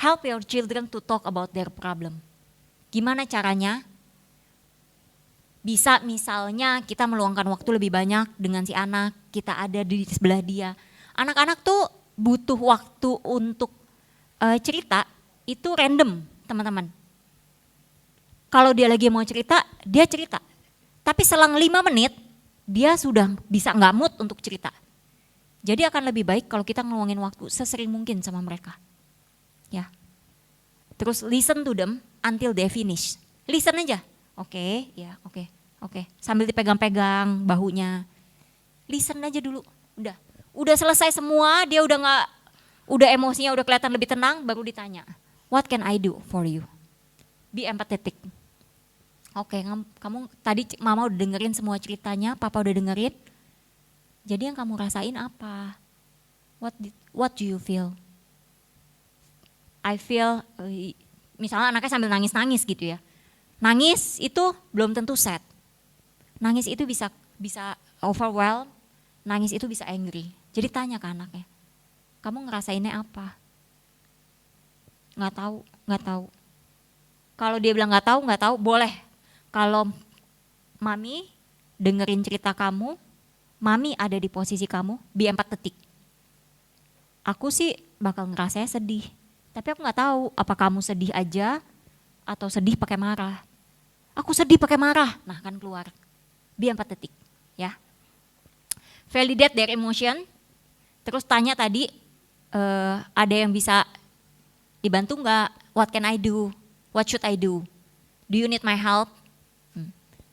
help your children to talk about their problem. Gimana caranya? Bisa misalnya kita meluangkan waktu lebih banyak dengan si anak, kita ada di sebelah dia. Anak-anak tuh butuh waktu untuk cerita, itu random teman-teman. Kalau dia lagi mau cerita, dia cerita. Tapi selang 5 menit, dia sudah bisa nggak mood untuk cerita. Jadi akan lebih baik kalau kita ngeluangin waktu sesering mungkin sama mereka. Ya. Terus listen to them until they finish. Listen aja. Oke, ya, oke. Sambil dipegang-pegang bahunya. Listen aja dulu. Udah selesai semua, dia udah emosinya udah kelihatan lebih tenang, baru ditanya. What can I do for you? Be empathetic. Oke, kamu tadi mama udah dengerin semua ceritanya, papa udah dengerin. Jadi yang kamu rasain apa? What do you feel? I feel, misalnya anaknya sambil nangis-nangis gitu ya. Nangis itu belum tentu sad. Nangis itu bisa overwhelm, nangis itu bisa angry. Jadi tanya ke anaknya, Kamu ngerasainnya apa? Nggak tahu, nggak tahu. Kalau dia bilang nggak tahu, boleh. Kalau mami dengerin cerita kamu, mami ada di posisi kamu, be empathetic. Aku sih bakal ngerasanya sedih, tapi aku nggak tahu apa kamu sedih aja atau sedih pakai marah. Aku sedih pakai marah, nah kan keluar. Be empathetic, ya. Validate their emotion. Terus tanya tadi, ada yang bisa dibantu nggak? What can I do? What should I do? Do you need my help?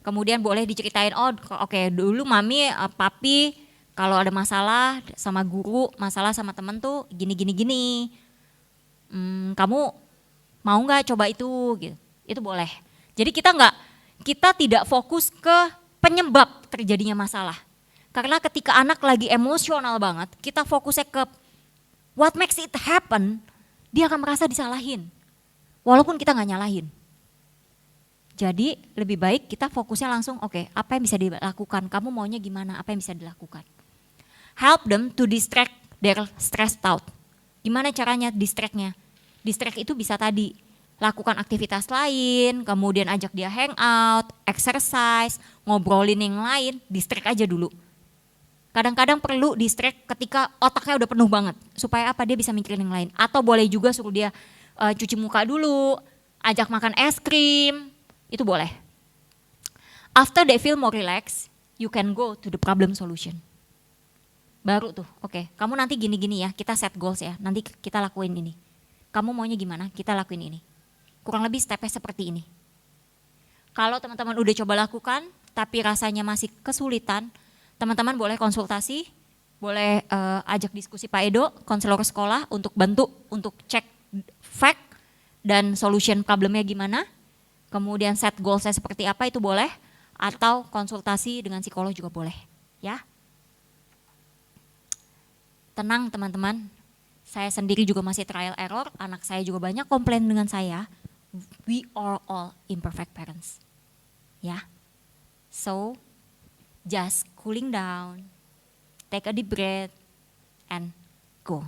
Kemudian boleh diceritain, oh oke, dulu mami, papi kalau ada masalah sama guru, masalah sama temen tuh gini. Kamu mau nggak coba itu? Gitu. Itu boleh. Jadi kita tidak fokus ke penyebab terjadinya masalah. Karena ketika anak lagi emosional banget, kita fokusnya ke what makes it happen, dia akan merasa disalahin. Walaupun kita nggak nyalahin. Jadi lebih baik kita fokusnya langsung, oke, apa yang bisa dilakukan, kamu maunya gimana, apa yang bisa dilakukan. Help them to distract their stressed out. Gimana caranya distract-nya? Distract itu bisa tadi, lakukan aktivitas lain, kemudian ajak dia hangout, exercise, ngobrolin yang lain, distract aja dulu. Kadang-kadang perlu distract ketika otaknya udah penuh banget, supaya apa dia bisa mikirin yang lain. Atau boleh juga suruh dia cuci muka dulu, ajak makan es krim, itu boleh. After they feel more relaxed, you can go to the problem solution. Baru tuh, oke, kamu nanti gini-gini ya, kita set goals ya, nanti kita lakuin ini. Kamu maunya gimana, kita lakuin ini. Kurang lebih stepnya seperti ini. Kalau teman-teman udah coba lakukan, tapi rasanya masih kesulitan, teman-teman boleh konsultasi, boleh ajak diskusi Pak Edo, konselor sekolah untuk bantu, untuk cek fact dan solution problemnya gimana. Kemudian set goalsnya seperti apa itu boleh, atau konsultasi dengan psikolog juga boleh, ya. Tenang teman-teman, saya sendiri juga masih trial error, anak saya juga banyak komplain dengan saya. We are all imperfect parents, ya. So, just cooling down, take a deep breath, and go.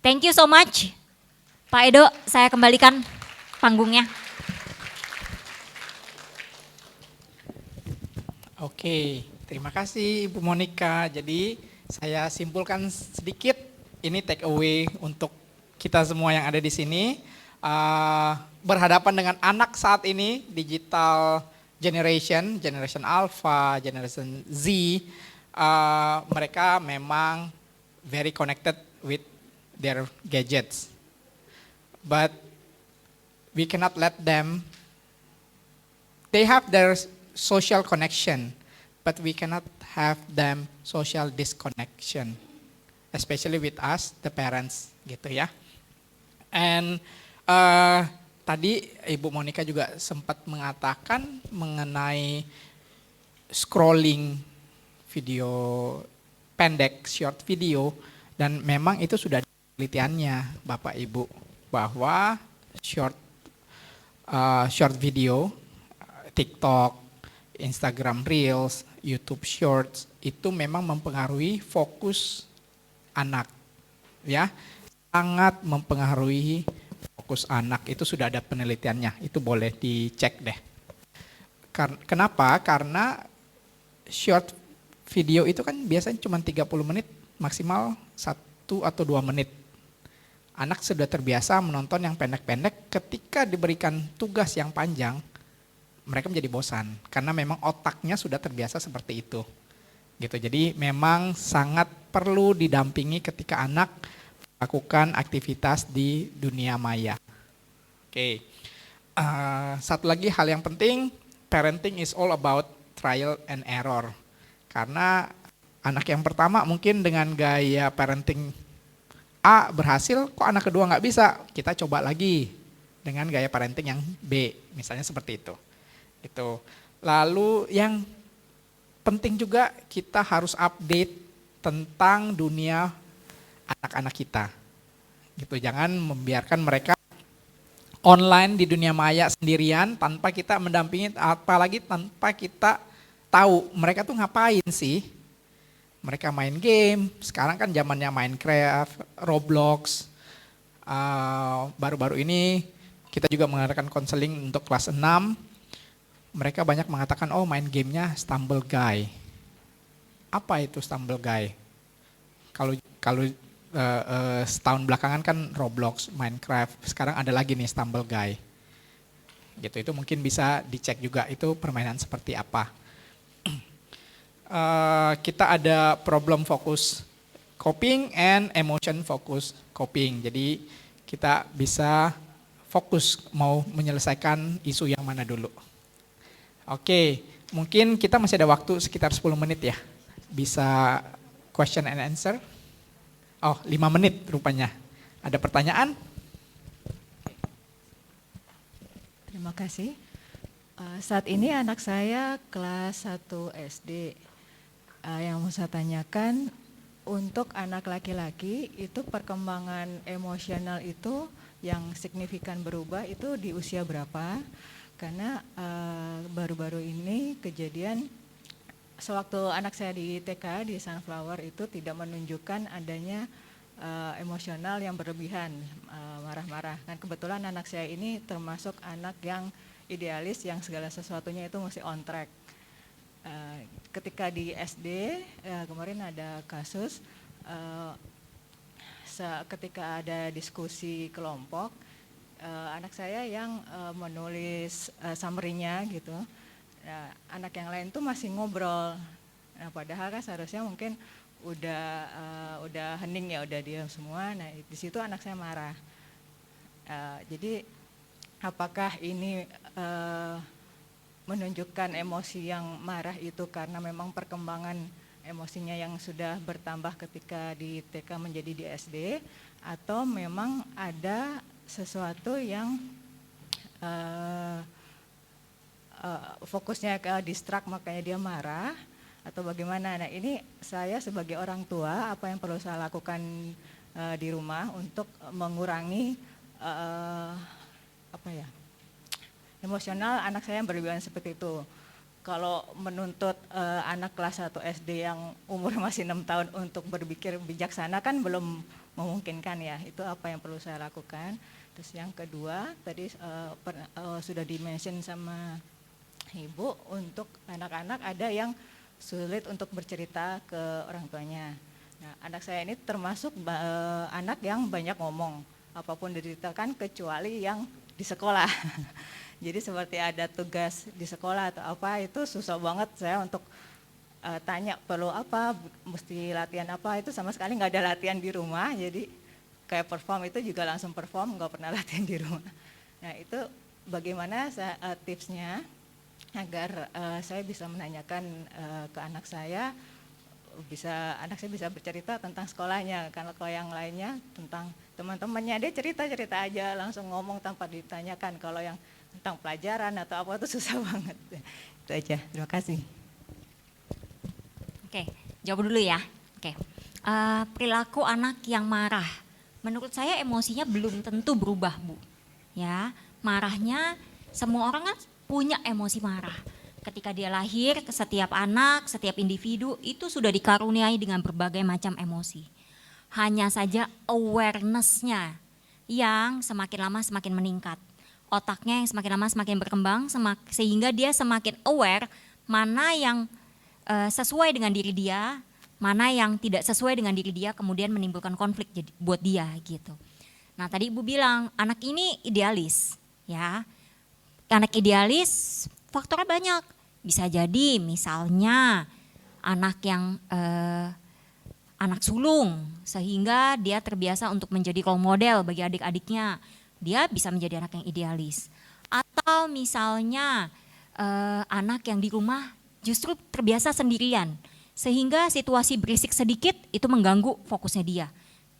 Thank you so much, Pak Edo, saya kembalikan panggungnya. Oke, terima kasih Ibu Monica. Jadi saya simpulkan sedikit, ini take away untuk kita semua yang ada di sini. Berhadapan dengan anak saat ini, digital generation Alpha, generation Z, mereka memang very connected with their gadgets. But we cannot let them, they have their social connection, but we cannot have them social disconnection, especially with us, the parents, gitu ya. And tadi Ibu Monica juga sempat mengatakan mengenai scrolling video pendek, short video, dan memang itu sudah ada penelitiannya Bapak Ibu, bahwa short video, TikTok, Instagram Reels, YouTube Shorts itu memang mempengaruhi fokus anak, ya, sangat mempengaruhi fokus anak. Itu sudah ada penelitiannya, itu boleh dicek deh. Kenapa? Karena short video itu kan biasanya cuma 30 menit, maksimal 1 atau 2 menit. Anak sudah terbiasa menonton yang pendek-pendek, ketika diberikan tugas yang panjang, mereka menjadi bosan karena memang otaknya sudah terbiasa seperti itu. Gitu. Jadi memang sangat perlu didampingi ketika anak melakukan aktivitas di dunia maya. Oke. Satu lagi hal yang penting, parenting is all about trial and error. Karena anak yang pertama mungkin dengan gaya parenting A berhasil, kok anak kedua nggak bisa, kita coba lagi dengan gaya parenting yang B, misalnya seperti itu. Itu. Lalu yang penting juga kita harus update tentang dunia anak-anak kita. Gitu, jangan membiarkan mereka online di dunia maya sendirian tanpa kita mendampingi, apalagi tanpa kita tahu mereka tuh ngapain sih. Mereka main game, sekarang kan zamannya Minecraft, Roblox. Baru-baru ini kita juga mengadakan konseling untuk kelas 6. Mereka banyak mengatakan, oh main gamenya Stumble Guy. Apa itu Stumble Guy? Kalau setahun belakangan kan Roblox, Minecraft, sekarang ada lagi nih Stumble Guy. Gitu, itu mungkin bisa dicek juga itu permainan seperti apa. Kita ada problem focus coping and emotion focus coping. Jadi kita bisa fokus mau menyelesaikan isu yang mana dulu. Oke, mungkin kita masih ada waktu sekitar 10 menit ya. Bisa question and answer. Oh, 5 menit rupanya. Ada pertanyaan? Terima kasih. Saat ini anak saya kelas 1 SD. Yang mau saya tanyakan, untuk anak laki-laki itu perkembangan emosional itu yang signifikan berubah itu di usia berapa? Karena baru-baru ini kejadian sewaktu anak saya di TK di Sunflower itu tidak menunjukkan adanya emosional yang berlebihan, marah-marah. Dan kebetulan anak saya ini termasuk anak yang idealis, yang segala sesuatunya itu mesti on track. Ketika di SD kemarin ada kasus ketika ada diskusi kelompok, anak saya yang menulis summary-nya gitu. Nah, anak yang lain tuh masih ngobrol. Nah, padahal kan seharusnya mungkin udah hening ya, udah diam semua. Nah, di situ anak saya marah. Jadi apakah ini menunjukkan emosi yang marah itu karena memang perkembangan emosinya yang sudah bertambah ketika di TK menjadi di SD, atau memang ada sesuatu yang fokusnya ke distract makanya dia marah, atau bagaimana? Nah, ini saya sebagai orang tua, apa yang perlu saya lakukan di rumah untuk mengurangi emosional anak saya yang berlebihan seperti itu. Kalau menuntut anak kelas 1 SD yang umur masih 6 tahun untuk berpikir bijaksana kan belum memungkinkan ya. Itu apa yang perlu saya lakukan. Terus yang kedua, tadi sudah di-mention sama Ibu, untuk anak-anak ada yang sulit untuk bercerita ke orang tuanya. Nah, anak saya ini termasuk anak yang banyak ngomong, apapun diceritakan kecuali yang di sekolah. Jadi seperti ada tugas di sekolah atau apa, itu susah banget saya untuk tanya perlu apa, mesti latihan apa, itu sama sekali nggak ada latihan di rumah. Jadi kayak perform itu juga langsung perform, nggak pernah latihan di rumah. Nah, itu bagaimana tipsnya agar saya bisa menanyakan ke anak saya, anak saya bisa bercerita tentang sekolahnya. Karena kalau yang lainnya tentang teman-temannya, dia cerita-cerita aja, langsung ngomong tanpa ditanyakan. Kalau yang tentang pelajaran atau apa itu susah banget. Itu aja, terima kasih. Oke, jawab dulu ya. Oke, perilaku anak yang marah, menurut saya emosinya belum tentu berubah, Bu. Ya, marahnya semua orang kan punya emosi marah. Ketika dia lahir, setiap anak, setiap individu itu sudah dikaruniai dengan berbagai macam emosi. Hanya saja awareness-nya yang semakin lama semakin meningkat. Otaknya yang semakin lama semakin berkembang, sehingga dia semakin aware mana yang sesuai dengan diri dia, mana yang tidak sesuai dengan diri dia, kemudian menimbulkan konflik buat dia gitu. Nah, tadi Ibu bilang anak ini idealis, ya. Anak idealis faktornya banyak. Bisa jadi misalnya anak yang anak sulung, sehingga dia terbiasa untuk menjadi role model bagi adik-adiknya. Dia bisa menjadi anak yang idealis. Atau misalnya anak yang di rumah justru terbiasa sendirian, sehingga situasi berisik sedikit itu mengganggu fokusnya dia.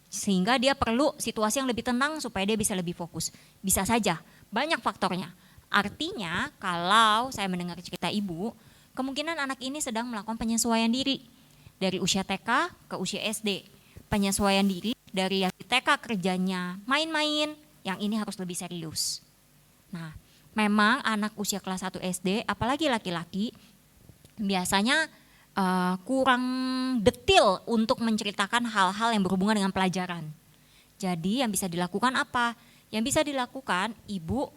Sehingga dia perlu situasi yang lebih tenang supaya dia bisa lebih fokus. Bisa saja, banyak faktornya. Artinya kalau saya mendengar cerita Ibu, kemungkinan anak ini sedang melakukan penyesuaian diri. Dari usia TK ke usia SD. Penyesuaian diri dari yang di TK kerjanya main-main, yang ini harus lebih serius. Nah, memang anak usia kelas 1 SD, apalagi laki-laki, biasanya kurang detil untuk menceritakan hal-hal yang berhubungan dengan pelajaran. Jadi yang bisa dilakukan apa? Yang bisa dilakukan ibu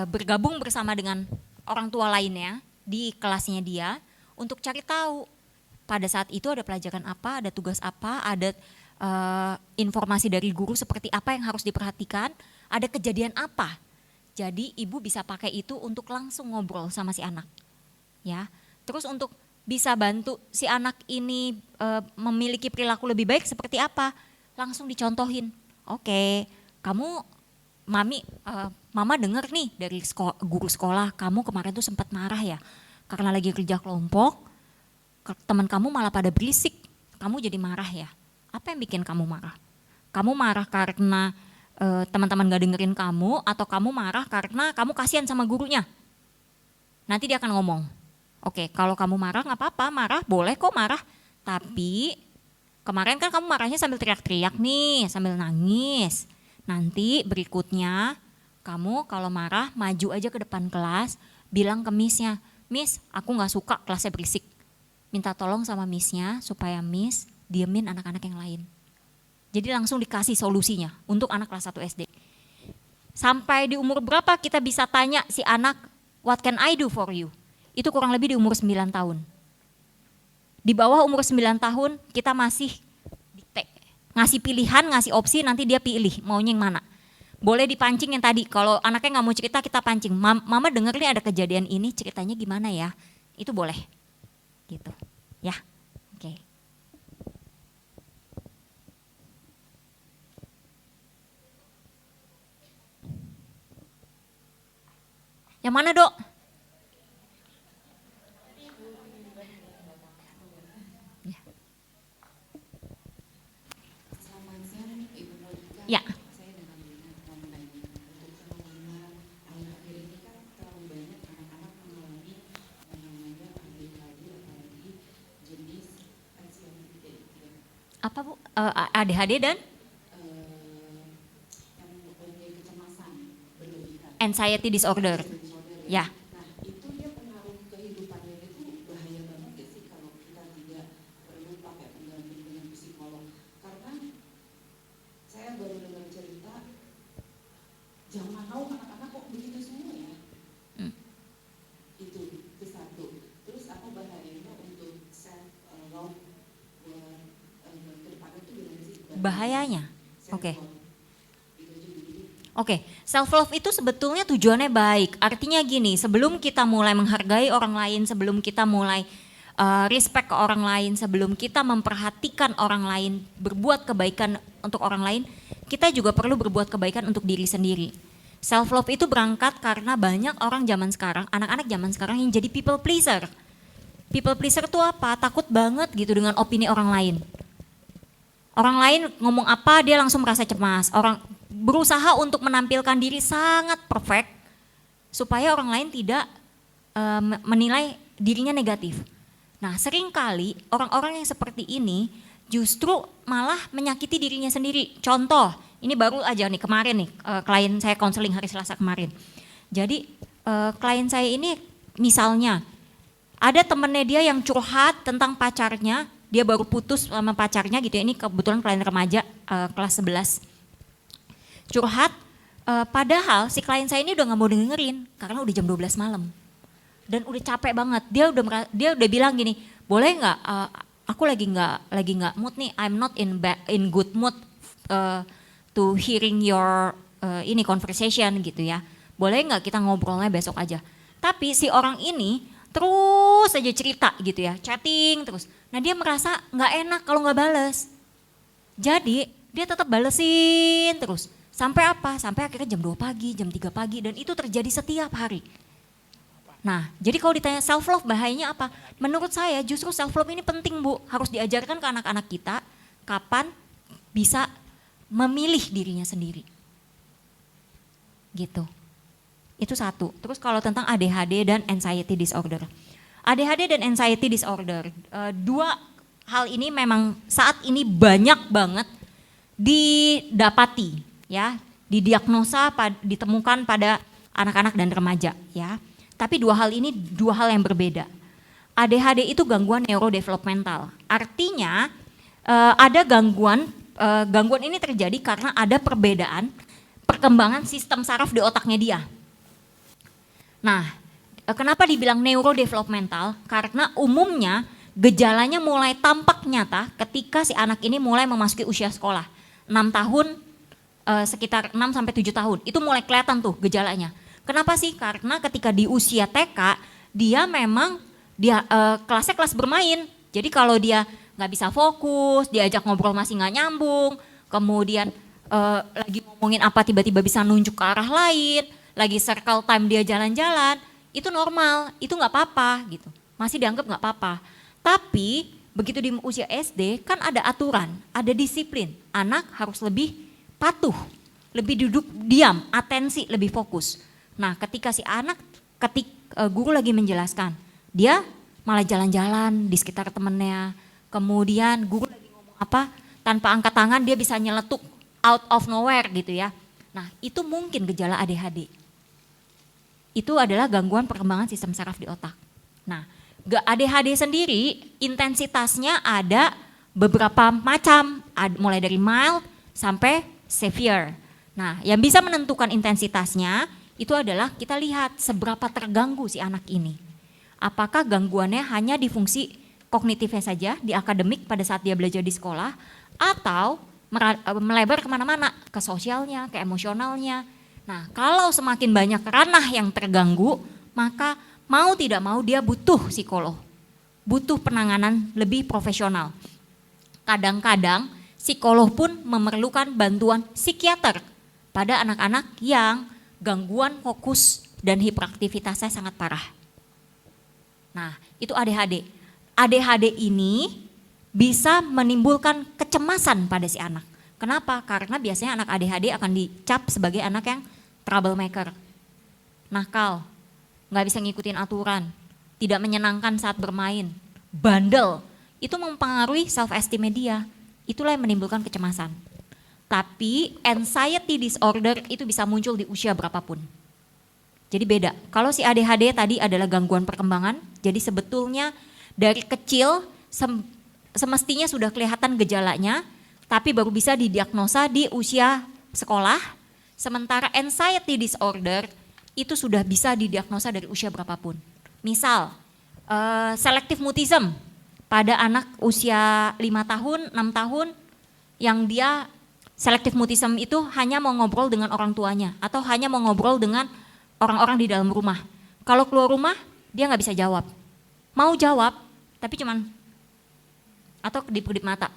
bergabung bersama dengan orang tua lainnya di kelasnya dia untuk cari tahu pada saat itu ada pelajaran apa, ada tugas apa, ada informasi dari guru seperti apa yang harus diperhatikan, ada kejadian apa. Jadi ibu bisa pakai itu untuk langsung ngobrol sama si anak. Ya. Terus untuk bisa bantu si anak ini memiliki perilaku lebih baik seperti apa? Langsung dicontohin. Oke, kamu mama dengar nih dari guru sekolah, kamu kemarin tuh sempat marah ya. Karena lagi kerja kelompok, teman kamu malah pada berisik, kamu jadi marah ya. Apa yang bikin kamu marah? Kamu marah karena teman-teman gak dengerin kamu, atau kamu marah karena kamu kasihan sama gurunya? Nanti dia akan ngomong, oke, kalau kamu marah gak apa-apa, marah boleh kok marah. Tapi kemarin kan kamu marahnya sambil teriak-teriak nih, sambil nangis. Nanti berikutnya kamu kalau marah maju aja ke depan kelas, bilang ke missnya, Miss aku gak suka kelasnya berisik. Minta tolong sama missnya supaya miss diemin anak-anak yang lain. Jadi langsung dikasih solusinya untuk anak kelas 1 SD. Sampai di umur berapa kita bisa tanya si anak, what can I do for you? Itu kurang lebih di umur 9 tahun. Di bawah umur 9 tahun kita masih ngasih pilihan, ngasih opsi, nanti dia pilih maunya yang mana. Boleh dipancing yang tadi, kalau anaknya gak mau cerita kita pancing. Mama denger nih ada kejadian ini, ceritanya gimana ya? Itu boleh. Gitu. Ya, oke. Yang mana, Dok? Ya. Apa Bu? ADHD dan? Anxiety disorder. Ya. Bahayanya. Oke, self love itu sebetulnya tujuannya baik. Artinya gini, sebelum kita mulai menghargai orang lain, sebelum kita mulai respect ke orang lain, sebelum kita memperhatikan orang lain, berbuat kebaikan untuk orang lain, kita juga perlu berbuat kebaikan untuk diri sendiri. Self love itu berangkat karena banyak orang zaman sekarang, anak-anak zaman sekarang yang jadi people pleaser. People pleaser itu apa? Takut banget gitu dengan opini orang lain. Orang lain ngomong apa dia langsung merasa cemas. Orang berusaha untuk menampilkan diri sangat perfect supaya orang lain tidak menilai dirinya negatif. Nah, seringkali orang-orang yang seperti ini justru malah menyakiti dirinya sendiri. Contoh, ini baru aja nih kemarin nih klien saya konseling hari Selasa kemarin. Jadi klien saya ini misalnya ada temennya dia yang curhat tentang pacarnya. Dia baru putus sama pacarnya gitu ya, ini kebetulan klien remaja kelas 11. Curhat, padahal si klien saya ini udah gak mau dengerin karena udah jam 12 malam. Dan udah capek banget, dia udah bilang gini, boleh gak, aku lagi nggak mood nih, I'm not in good mood to hearing your ini conversation gitu ya. Boleh gak kita ngobrolnya besok aja. Tapi si orang ini terus aja cerita gitu ya, chatting terus. Nah dia merasa gak enak kalau gak bales. Jadi dia tetap balesin terus. Sampai apa? Sampai akhirnya jam 2 pagi, jam 3 pagi dan itu terjadi setiap hari. Nah jadi kalau ditanya self love bahayanya apa? Menurut saya justru self love ini penting Bu. Harus diajarkan ke anak-anak kita kapan bisa memilih dirinya sendiri. Gitu. Itu satu. Terus kalau tentang ADHD dan anxiety disorder. ADHD dan anxiety disorder, dua hal ini memang saat ini banyak banget didapati, ya, didiagnosa, ditemukan pada anak-anak dan remaja, ya. Tapi dua hal ini dua hal yang berbeda. ADHD itu gangguan neurodevelopmental. Artinya ada gangguan ini terjadi karena ada perbedaan perkembangan sistem saraf di otaknya dia. Nah, kenapa dibilang neurodevelopmental? Karena umumnya gejalanya mulai tampak nyata ketika si anak ini mulai memasuki usia sekolah. 6 tahun, sekitar 6 sampai 7 tahun, itu mulai kelihatan tuh gejalanya. Kenapa sih? Karena ketika di usia TK, dia memang kelasnya kelas bermain. Jadi kalau dia nggak bisa fokus, diajak ngobrol masih nggak nyambung, kemudian lagi ngomongin apa tiba-tiba bisa nunjuk ke arah lain, lagi circle time dia jalan-jalan, itu normal, itu nggak apa-apa gitu, masih dianggap nggak apa-apa. Tapi begitu di usia SD kan ada aturan, ada disiplin, anak harus lebih patuh, lebih duduk diam, atensi, lebih fokus. Nah ketika si anak, guru lagi menjelaskan, dia malah jalan-jalan di sekitar temennya, kemudian guru lagi ngomong apa, tanpa angkat tangan dia bisa nyeletuk out of nowhere gitu ya. Nah itu mungkin gejala ADHD. Itu adalah gangguan perkembangan sistem saraf di otak. Nah ADHD sendiri intensitasnya ada beberapa macam, mulai dari mild sampai severe. Nah yang bisa menentukan intensitasnya itu adalah kita lihat seberapa terganggu si anak ini. Apakah gangguannya hanya di fungsi kognitifnya saja, di akademik pada saat dia belajar di sekolah, atau melebar kemana-mana, ke sosialnya, ke emosionalnya. Nah kalau semakin banyak ranah yang terganggu, maka mau tidak mau dia butuh psikolog, butuh penanganan lebih profesional. Kadang-kadang psikolog pun memerlukan bantuan psikiater pada anak-anak yang gangguan fokus dan hiperaktivitasnya sangat parah. Nah itu ADHD. ADHD ini bisa menimbulkan kecemasan pada si anak. Kenapa? Karena biasanya anak ADHD akan dicap sebagai anak yang troublemaker, nakal, nggak bisa ngikutin aturan, tidak menyenangkan saat bermain, bandel. Itu mempengaruhi self esteem dia. Itulah yang menimbulkan kecemasan. Tapi anxiety disorder itu bisa muncul di usia berapapun. Jadi beda. Kalau si ADHD tadi adalah gangguan perkembangan, jadi sebetulnya dari kecil semestinya sudah kelihatan gejalanya, tapi baru bisa didiagnosa di usia sekolah. Sementara anxiety disorder itu sudah bisa didiagnosa dari usia berapapun. Misal, selective mutism pada anak usia 5 tahun, 6 tahun, yang dia selective mutism itu hanya mau ngobrol dengan orang tuanya, atau hanya mau ngobrol dengan orang-orang di dalam rumah. Kalau keluar rumah, dia nggak bisa jawab. Mau jawab, tapi cuman atau kedip-kedip mata.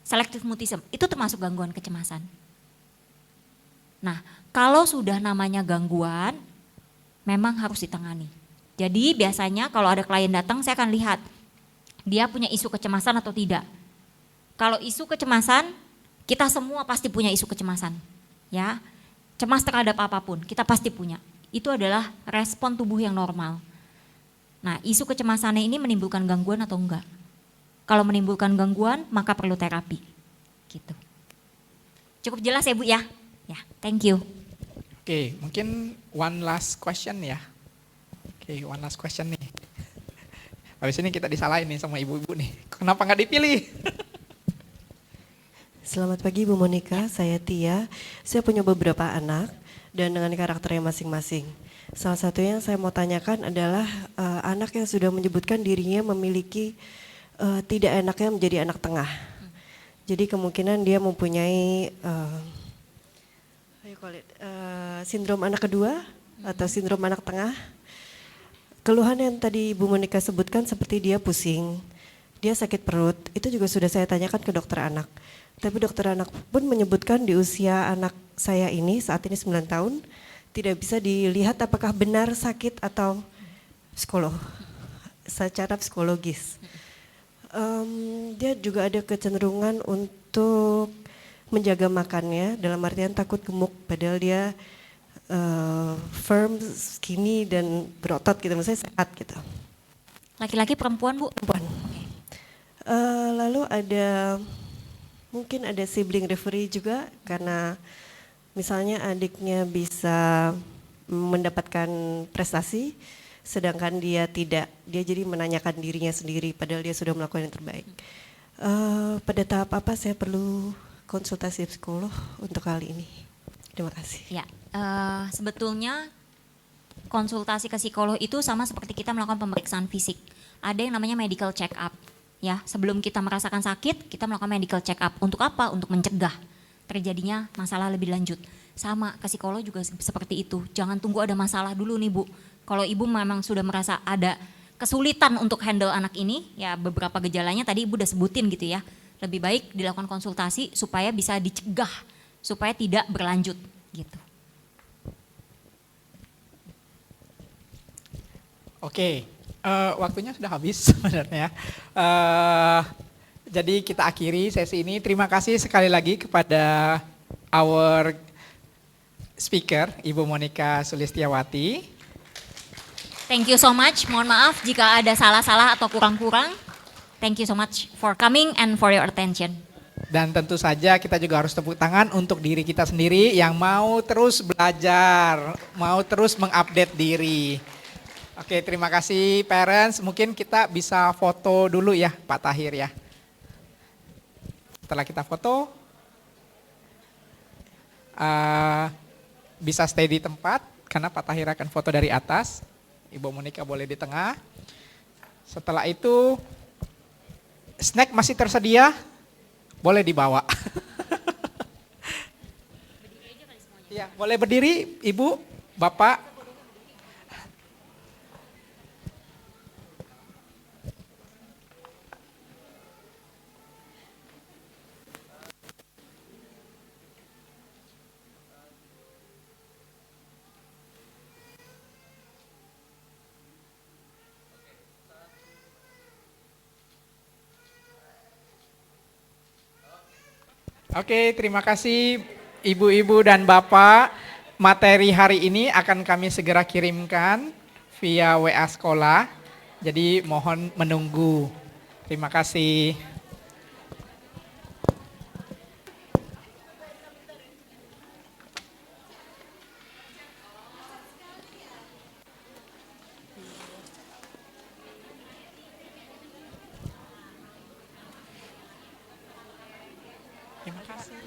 Selective mutism itu termasuk gangguan kecemasan. Nah, kalau sudah namanya gangguan, memang harus ditangani. Jadi biasanya kalau ada klien datang, saya akan lihat dia punya isu kecemasan atau tidak. Kalau isu kecemasan, kita semua pasti punya isu kecemasan, ya. Cemas terhadap apapun, kita pasti punya. Itu adalah respon tubuh yang normal. Nah, isu kecemasannya ini menimbulkan gangguan atau enggak? Kalau menimbulkan gangguan, maka perlu terapi. Gitu. Cukup jelas ya Bu ya? Ya, thank you. Oke, mungkin one last question ya. Oke, one last question nih. Habis ini kita disalahin nih sama ibu-ibu nih. Kenapa nggak dipilih? Selamat pagi Bu Monica, saya Tia. Saya punya beberapa anak dan dengan karakternya masing-masing. Salah satu yang saya mau tanyakan adalah anak yang sudah menyebutkan dirinya memiliki tidak enaknya menjadi anak tengah. Jadi kemungkinan dia mempunyai sindrom anak kedua atau sindrom anak tengah. Keluhan yang tadi Bu Monica sebutkan seperti dia pusing, dia sakit perut, itu juga sudah saya tanyakan ke dokter anak. Tapi dokter anak pun menyebutkan di usia anak saya ini, saat ini 9 tahun, tidak bisa dilihat apakah benar sakit atau secara psikologis. Dia juga ada kecenderungan untuk menjaga makannya, dalam artian takut gemuk, padahal dia firm, skinny dan berotot gitu, maksudnya sehat gitu. Laki-laki perempuan Bu? Perempuan. Lalu mungkin ada sibling referee juga, karena misalnya adiknya bisa mendapatkan prestasi, sedangkan dia tidak, dia jadi menanyakan dirinya sendiri padahal dia sudah melakukan yang terbaik. Pada tahap apa saya perlu konsultasi psikolog untuk hal ini? Terima kasih. Ya, sebetulnya konsultasi ke psikolog itu sama seperti kita melakukan pemeriksaan fisik. Ada yang namanya medical check up. Ya, sebelum kita merasakan sakit, kita melakukan medical check up. Untuk apa? Untuk mencegah terjadinya masalah lebih lanjut. Sama, ke psikolog juga seperti itu. Jangan tunggu ada masalah dulu nih Bu. Kalau Ibu memang sudah merasa ada kesulitan untuk handle anak ini, ya beberapa gejalanya tadi Ibu udah sebutin gitu ya. Lebih baik dilakukan konsultasi supaya bisa dicegah, supaya tidak berlanjut gitu. Oke, waktunya sudah habis sebenarnya. Jadi kita akhiri sesi ini. Terima kasih sekali lagi kepada our speaker, Ibu Monica Sulistiawati. Thank you so much. Mohon maaf jika ada salah-salah atau kurang-kurang. Thank you so much for coming and for your attention. Dan tentu saja kita juga harus tepuk tangan untuk diri kita sendiri yang mau terus belajar, mau terus mengupdate diri. Oke, terima kasih parents. Mungkin kita bisa foto dulu ya Pak Tahir ya. Setelah kita foto, bisa stay di tempat karena Pak Tahir akan foto dari atas. Ibu Monica boleh di tengah. Setelah itu, snack masih tersedia, boleh dibawa. Ya, boleh berdiri, Ibu, Bapak. Oke, terima kasih Ibu-ibu dan Bapak. Materi hari ini akan kami segera kirimkan via WA sekolah. Jadi mohon menunggu. Terima kasih. Terima kasih.